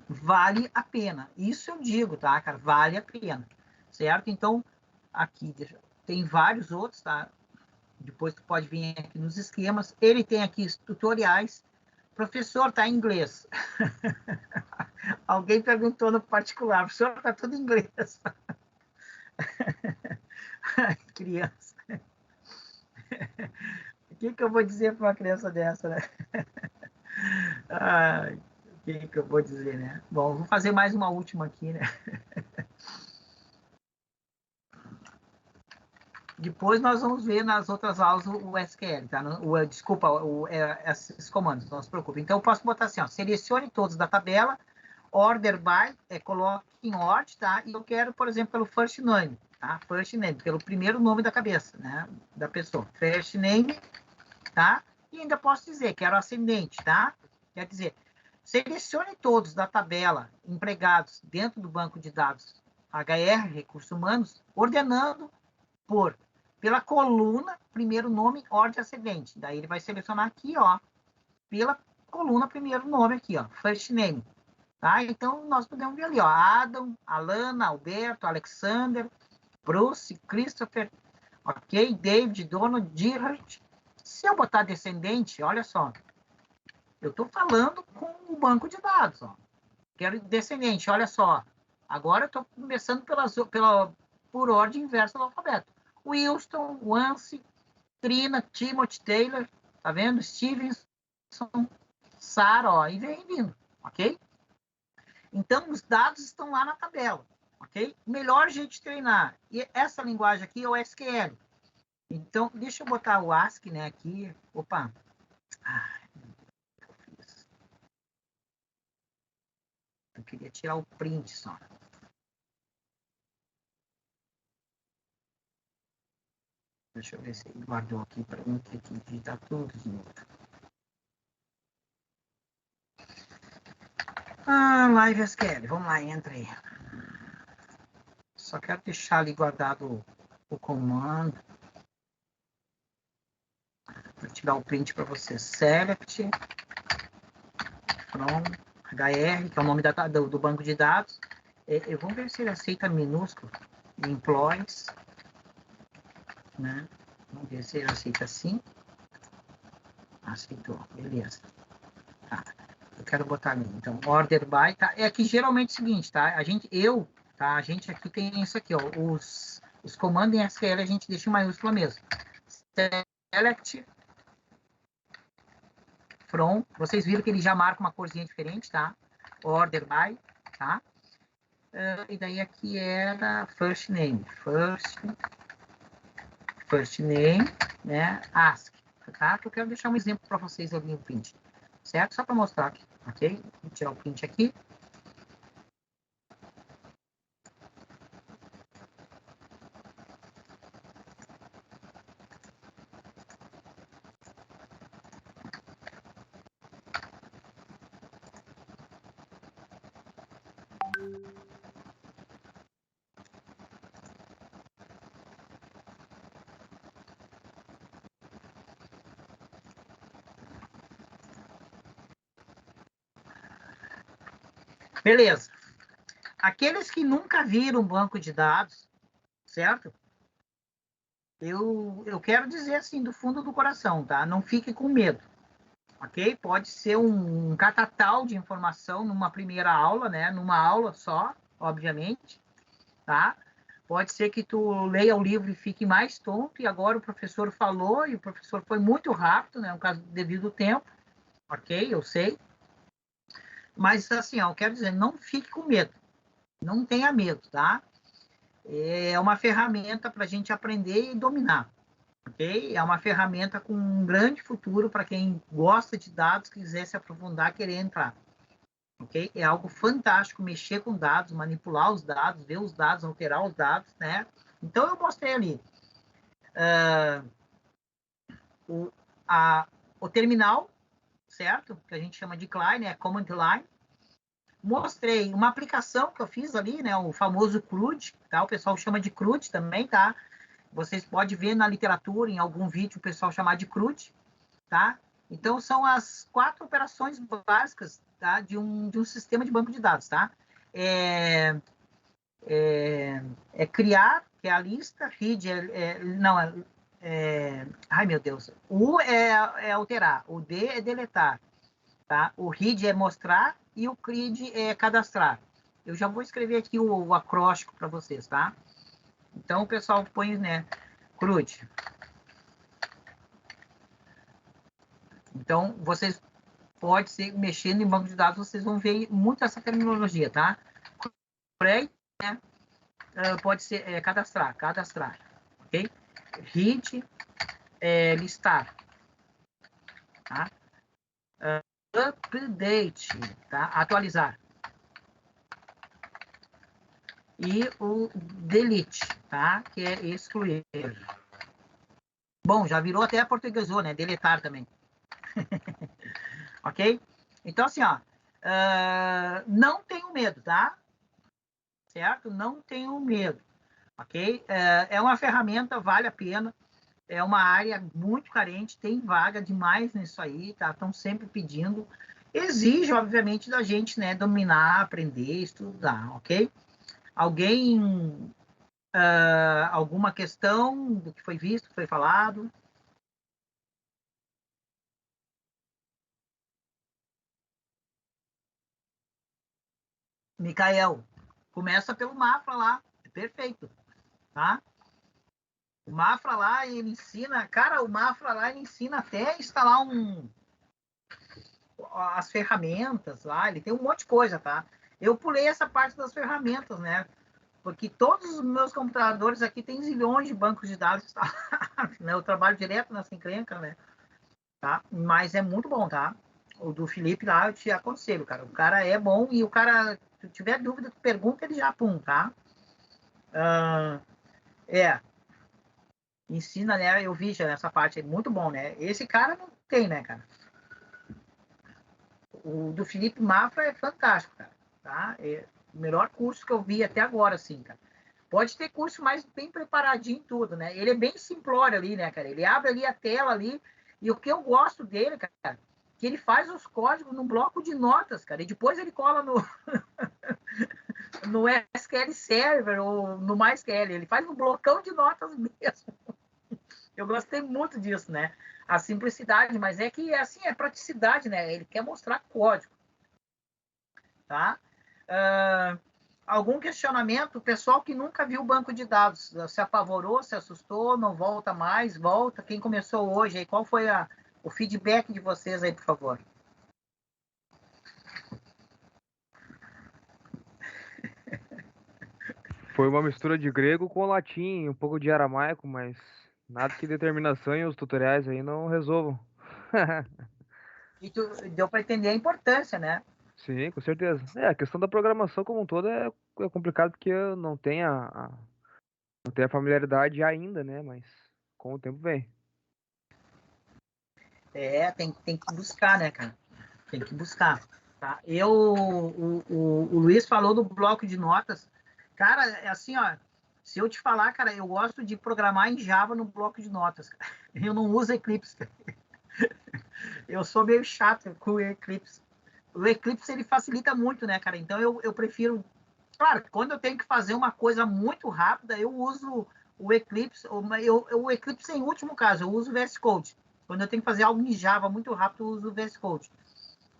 Vale a pena. Isso eu digo, tá, cara? Vale a pena. Certo? Então, aqui tem vários outros, tá? Depois tu pode vir aqui nos esquemas. Ele tem aqui tutoriais. Professor, tá em inglês. Alguém perguntou no particular. Professor, tá tudo em inglês. Criança. O que eu vou dizer para uma criança dessa, né? Ai, o que eu vou dizer, né? Bom, vou fazer mais uma última aqui, né? Depois nós vamos ver nas outras aulas o SQL, tá? Desculpa, esses comandos, não se preocupe. Então, eu posso botar assim, ó, selecione todos da tabela, order by, coloque em ordem, tá? E eu quero, por exemplo, pelo first name, tá? First name, pelo primeiro nome da cabeça, né? Da pessoa. First name, tá? E ainda posso dizer, quero ascendente, tá? Quer dizer, selecione todos da tabela empregados dentro do banco de dados HR, recursos humanos, ordenando pela coluna, primeiro nome, ordem ascendente. Daí ele vai selecionar aqui, ó, pela coluna, primeiro nome aqui, ó, first name. Tá? Então, nós podemos ver ali, ó, Adam, Alana, Alberto, Alexander, Bruce, Christopher, ok? David, Donald, Gerard. Se eu botar descendente, olha só, eu estou falando com o banco de dados, ó. Quero descendente, olha só. Agora eu estou começando por ordem inversa do alfabeto. Wilson, Wance, Trina, Timothy, Taylor, tá vendo? Stevenson, Sarah, ó, e vem vindo, ok? Então, os dados estão lá na tabela, ok? Melhor jeito de treinar. E essa linguagem aqui é o SQL. Então, deixa eu botar o ASCII, né, aqui. Opa. Eu queria tirar o print só. Deixa eu ver se ele guardou aqui para mim ter que digitar tudo de novo. Live SQL. Vamos lá, entra aí. Só quero deixar ali guardado o comando. Vou tirar o print para você. Select from HR, que é o nome do banco de dados. Vamos ver se ele aceita minúsculo. Employees. Né? Vamos ver se ele aceita assim. Aceitou, beleza. Tá. Eu quero botar ali. Então, order by, tá? É que geralmente é o seguinte, tá? A gente aqui tem isso aqui, ó. Os comandos em SQL a gente deixa em maiúscula mesmo. Select from. Vocês viram que ele já marca uma corzinha diferente, tá? Order by, tá? E daí aqui era first name. First name, né? Ask, tá? Que eu quero deixar um exemplo para vocês ali no print, certo? Só para mostrar aqui, ok? Vou tirar o print aqui. Beleza. aqueles que nunca viram um banco de dados, certo? Eu quero dizer assim, do fundo do coração, tá? Não fique com medo, ok? Pode ser um catatal de informação numa primeira aula, né? Numa aula só, obviamente, tá? Pode ser que tu leia o livro e fique mais tonto, e agora o professor falou, e o professor foi muito rápido, né? No caso, devido ao tempo, ok? Eu sei. Mas, assim, ó, eu quero dizer, não fique com medo. Não tenha medo, tá? É uma ferramenta para a gente aprender e dominar, ok? É uma ferramenta com um grande futuro para quem gosta de dados, quiser se aprofundar, querer entrar, ok? É algo fantástico mexer com dados, manipular os dados, ver os dados, alterar os dados, né? Então, eu mostrei ali o terminal, certo? Que a gente chama de CLI, né? Command Line. Mostrei uma aplicação que eu fiz ali, né? O famoso CRUD, tá? O pessoal chama de CRUD também, tá? Vocês podem ver na literatura, em algum vídeo, o pessoal chamar de CRUD, tá? Então, são as 4 operações básicas, tá? De um sistema de banco de dados, tá? É criar, que é a lista, read, ai, meu Deus. O é alterar, o D é deletar, tá? O read é mostrar e o CRID é cadastrar. Eu já vou escrever aqui o acróstico para vocês, tá? Então, o pessoal põe, né, CRUD. Então, vocês podem ser mexendo em banco de dados, vocês vão ver muito essa terminologia, tá? Create, né? Pode ser cadastrar, ok? Read, listar, tá? Update, tá? Atualizar. E o delete, tá? Que é excluir. Bom, já virou até a portuguesou, né? Deletar também. Ok? Então, assim, ó, não tenham medo, tá? Certo? Não tenham medo, ok? É uma ferramenta, vale a pena. É uma área muito carente, tem vaga demais nisso aí, tá? Estão sempre pedindo. Exige, obviamente, da gente, né? Dominar, aprender, estudar, ok? Alguém, alguma questão do que foi visto, foi falado? Micael, começa pelo Mafra lá, perfeito, tá? O Mafra lá, ele ensina, cara, o Mafra lá, ele ensina até a instalar as ferramentas lá, ele tem um monte de coisa, tá? Eu pulei essa parte das ferramentas, né? Porque todos os meus computadores aqui tem zilhões de bancos de dados, tá? Eu trabalho direto nessa encrenca, né? Tá? Mas é muito bom, tá? O do Felipe lá, eu te aconselho, cara. O cara é bom e o cara, se tiver dúvida, pergunta, ele já pum, tá? Ensina, né? Eu vi já nessa parte, é muito bom, né? Esse cara não tem, né, cara? O do Felipe Mafra é fantástico, cara. Tá? É o melhor curso que eu vi até agora, assim, cara. Pode ter curso mais bem preparadinho tudo, né? Ele é bem simplório ali, né, cara? Ele abre ali a tela ali, e o que eu gosto dele, cara, que ele faz os códigos num bloco de notas, cara, e depois ele cola no, no SQL Server ou no MySQL. Ele faz um blocão de notas mesmo. Eu gostei muito disso, né? A simplicidade, mas é que, assim, é praticidade, né? Ele quer mostrar código, tá? Algum questionamento? O pessoal que nunca viu o banco de dados se apavorou, se assustou, não volta mais, volta. Quem começou hoje aí, qual foi o feedback de vocês aí, por favor? Foi uma mistura de grego com latim, um pouco de aramaico, mas nada que determinação e os tutoriais aí não resolvam. E deu para entender a importância, né? Sim, com certeza. A questão da programação como um todo é complicado porque eu não tenho não tenho a familiaridade ainda, né? Mas com o tempo vem. Tem que buscar, né, cara? Tem que buscar, tá? O Luiz falou do bloco de notas. Cara, é assim, ó, se eu te falar, cara, eu gosto de programar em Java no bloco de notas. Eu não uso Eclipse. Eu sou meio chato com o Eclipse. O Eclipse, ele facilita muito, né, cara? Então, eu prefiro Claro, quando eu tenho que fazer uma coisa muito rápida, eu uso o Eclipse, o Eclipse em último caso, eu uso o VS Code. Quando eu tenho que fazer algo em Java muito rápido, eu uso o VS Code.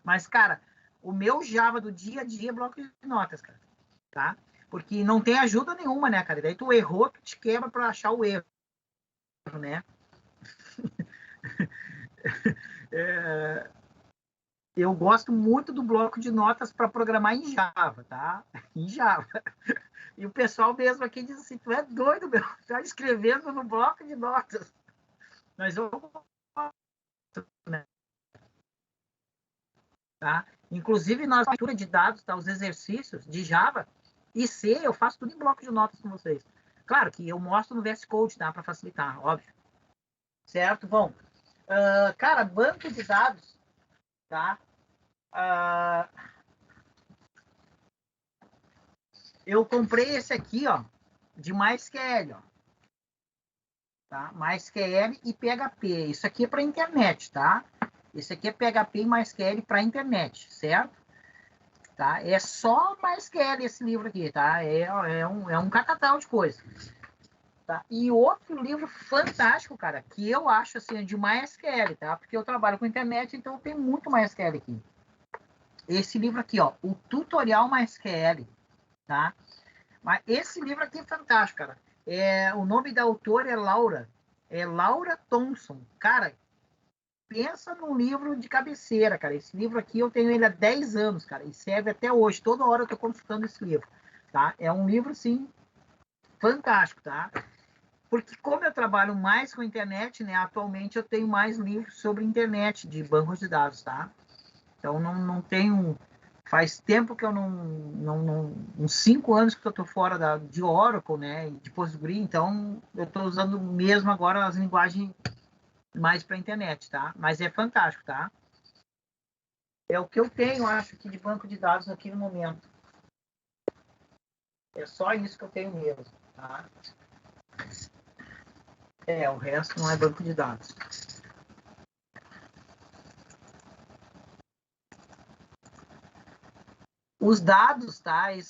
Mas, cara, o meu Java do dia a dia é bloco de notas, cara. Tá? Porque não tem ajuda nenhuma, né, cara? Daí tu errou, tu te quebra para achar o erro, né? Eu gosto muito do bloco de notas para programar em Java, tá? Em Java. E o pessoal mesmo aqui diz assim, tu é doido, meu, tá escrevendo no bloco de notas. Mas eu gosto, né? Tá? Inclusive, na leitura de dados, tá? Os exercícios de Java e C, eu faço tudo em bloco de notas com vocês. Claro que eu mostro no VS Code, tá? Para facilitar, óbvio. Certo? Bom, cara, banco de dados, tá? Eu comprei esse aqui, ó, de MySQL, ó. Tá? MySQL e PHP. Isso aqui é para internet, tá? Isso aqui é PHP e MySQL para internet, certo? Tá? É só MySQL esse livro aqui, tá? É um catatal de coisa. Tá? E outro livro fantástico, cara, que eu acho assim, de MySQL, tá? Porque eu trabalho com internet, então tem muito MySQL aqui. Esse livro aqui, ó, o Tutorial MySQL, tá? Mas esse livro aqui é fantástico, cara. O nome da autora é Laura Thompson. Cara, pensa num livro de cabeceira, cara. Esse livro aqui eu tenho ele há 10 anos, cara, e serve até hoje. Toda hora eu tô consultando esse livro, tá? É um livro, sim, fantástico, tá? Porque como eu trabalho mais com internet, né, atualmente eu tenho mais livros sobre internet, de bancos de dados, tá? Então não tenho... Faz tempo que eu uns 5 anos que eu estou fora de Oracle, né, de Postgre, então eu estou usando mesmo agora as linguagens mais para a internet, tá? Mas é fantástico, tá? É o que eu tenho, acho, aqui de banco de dados aqui no momento. É só isso que eu tenho mesmo, tá? O resto não é banco de dados. Os dados, tá? Eles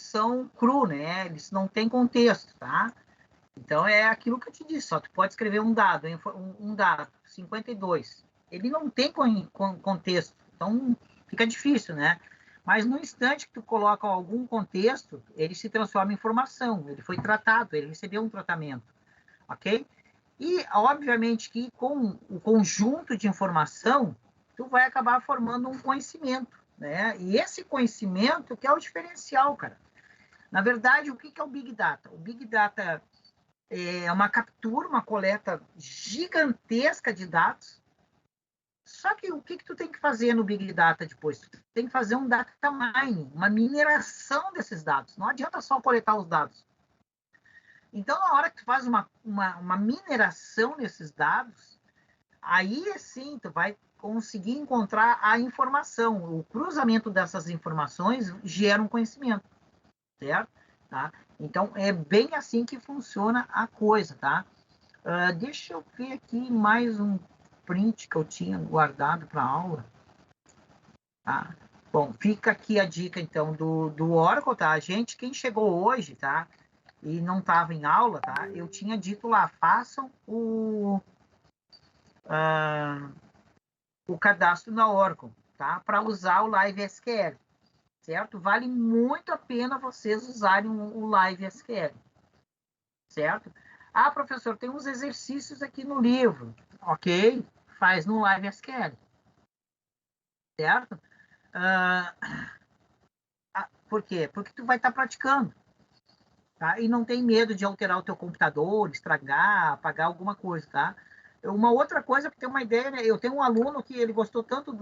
são cru, né? Eles não têm contexto, tá? Então, é aquilo que eu te disse, só tu pode escrever um dado, 52. Ele não tem contexto, então fica difícil, né? Mas no instante que tu coloca algum contexto, ele se transforma em informação, ele foi tratado, ele recebeu um tratamento, ok? E, obviamente, que com o conjunto de informação, tu vai acabar formando um conhecimento, né? E esse conhecimento que é o diferencial, cara. Na verdade, o que é o Big Data? O Big Data é uma captura, uma coleta gigantesca de dados. Só que o que tu tem que fazer no Big Data depois? Tu tem que fazer um data mining, uma mineração desses dados. Não adianta só coletar os dados. Então, na hora que tu faz uma mineração nesses dados, aí sim tu vai conseguir encontrar a informação. O cruzamento dessas informações gera um conhecimento, certo? Tá? Então, é bem assim que funciona a coisa, tá? Deixa eu ver aqui mais um print que eu tinha guardado para a aula. Tá? Bom, fica aqui a dica, então, do Oracle, tá? Gente, quem chegou hoje, tá? E não estava em aula, tá? Eu tinha dito lá, façam o cadastro na Oracle, tá? Para usar o Live SQL, certo? Vale muito a pena vocês usarem o Live SQL, certo? Ah, professor, tem uns exercícios aqui no livro. Ok, faz no Live SQL, certo? Por quê? Porque tu vai estar praticando, tá? E não tem medo de alterar o teu computador, estragar, apagar alguma coisa, tá? Uma outra coisa, para ter uma ideia, né? Eu tenho um aluno que ele gostou tanto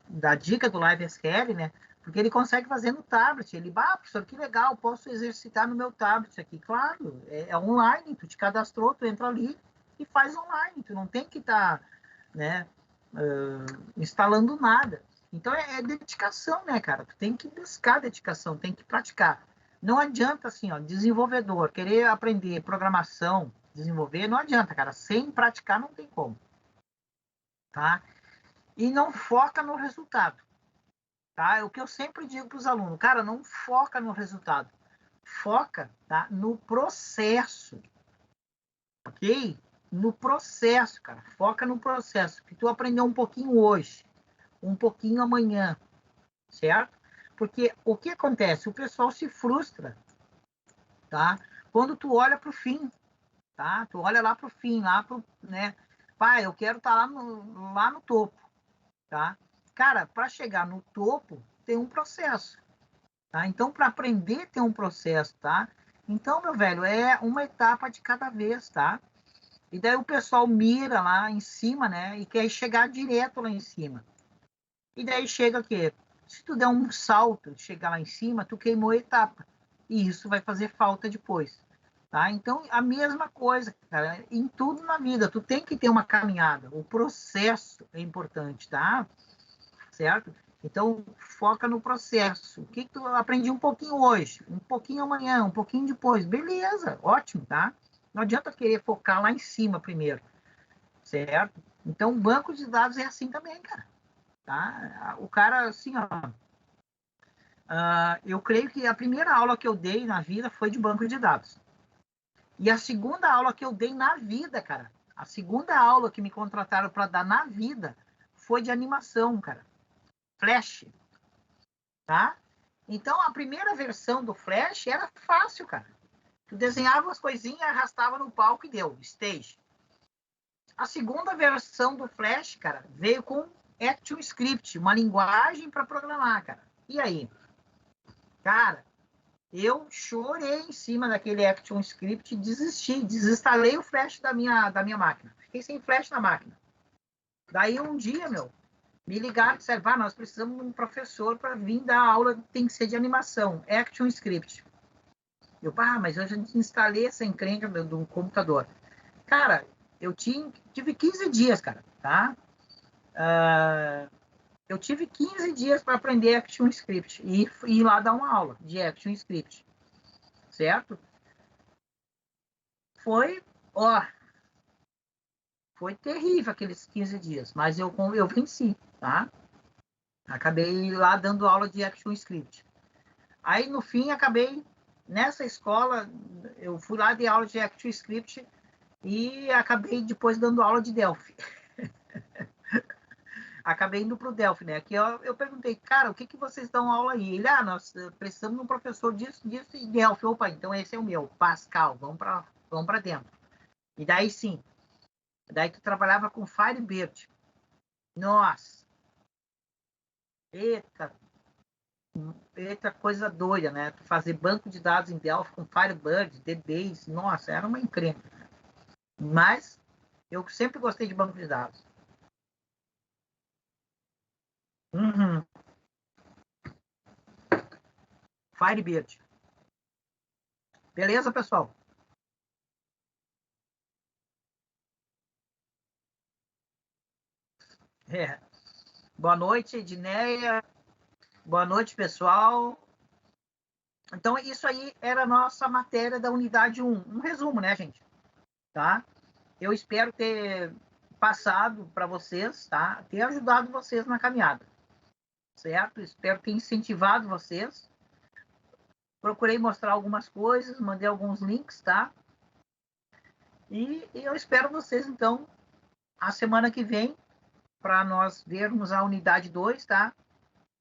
da dica do Live SQL, né? Porque ele consegue fazer no tablet. Ele, professor, que legal, posso exercitar no meu tablet aqui. Claro, é online, tu te cadastrou, tu entra ali e faz online. Tu não tem que estar, né, instalando nada. Então, é dedicação, né, cara? Tu tem que buscar dedicação, tem que praticar. Não adianta, assim, ó, desenvolvedor, querer aprender programação, desenvolver, não adianta, cara. Sem praticar não tem como, tá? E não foca no resultado, tá? É o que eu sempre digo para os alunos, cara, não foca no resultado, foca, tá, no processo, ok? No processo, cara, foca no processo, que tu aprendeu um pouquinho hoje, um pouquinho amanhã, certo? Porque o que acontece? O pessoal se frustra, tá? Quando tu olha para o fim, tá? Tu olha lá para o fim, lá pro, né? Pai, eu quero estar lá no topo, tá? Cara, para chegar no topo tem um processo, tá? Então, para aprender tem um processo, tá? Então, meu velho, é uma etapa de cada vez, tá? E daí o pessoal mira lá em cima, né? E quer chegar direto lá em cima. E daí chega o quê? Se tu der um salto, chegar lá em cima, tu queimou a etapa. E isso vai fazer falta depois. Tá? Então, a mesma coisa, cara, em tudo na vida, tu tem que ter uma caminhada. O processo é importante, tá? Certo? Então, foca no processo. O que tu aprendi um pouquinho hoje, um pouquinho amanhã, um pouquinho depois. Beleza, ótimo, tá? Não adianta querer focar lá em cima primeiro, certo? Então, banco de dados é assim também, cara. Tá? O cara, assim, ó, eu creio que a primeira aula que eu dei na vida foi de banco de dados. E a segunda aula que eu dei na vida, cara, a segunda aula que me contrataram para dar na vida foi de animação, cara. Flash. Tá? Então, a primeira versão do Flash era fácil, cara. Tu desenhava as coisinhas, arrastava no palco e deu, stage. A segunda versão do Flash, cara, veio com ActionScript, uma linguagem para programar, cara. E aí? Cara, eu chorei em cima daquele ActionScript e desisti, desinstalei o Flash da minha máquina. Fiquei sem Flash na máquina. Daí um dia, me ligaram e disseram, nós precisamos de um professor para vir dar aula, tem que ser de animação, ActionScript. Eu, mas eu já instalei essa encrenca do computador. Cara, eu tive 15 dias, cara, tá? Eu tive 15 dias para aprender ActionScript e ir lá dar uma aula de ActionScript, certo? Foi terrível aqueles 15 dias, mas eu venci, tá? Acabei lá dando aula de ActionScript. Aí, no fim, nessa escola, eu fui lá de aula de ActionScript e acabei depois dando aula de Delphi. Acabei indo para o Delphi, né? Aqui eu perguntei, cara, o que vocês dão aula aí? Ele, nós precisamos de um professor disso e Delphi. Opa, então esse é o meu, Pascal, vamos para dentro. E daí sim, daí tu trabalhava com Firebird. Nossa! Eita coisa doida, né? Tu fazer banco de dados em Delphi com Firebird, DBase, nossa, era uma encrenca. Mas eu sempre gostei de banco de dados. Firebird. Beleza, pessoal? Boa noite, Edneia. Boa noite, pessoal. Então, isso aí era a nossa matéria da unidade 1. Um resumo, né, gente? Tá? Eu espero ter passado para vocês, tá? Ter ajudado vocês na caminhada. Certo? Espero ter incentivado vocês. Procurei mostrar algumas coisas, mandei alguns links, tá? E eu espero vocês, então, a semana que vem, para nós vermos a unidade 2, tá?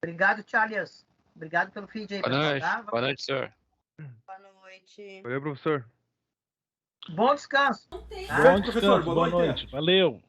Obrigado, Charles. Obrigado pelo feed aí, pessoal. Tá? Boa noite, senhor. Boa noite. Valeu, professor. Bom descanso. Bom descanso, boa noite. Valeu.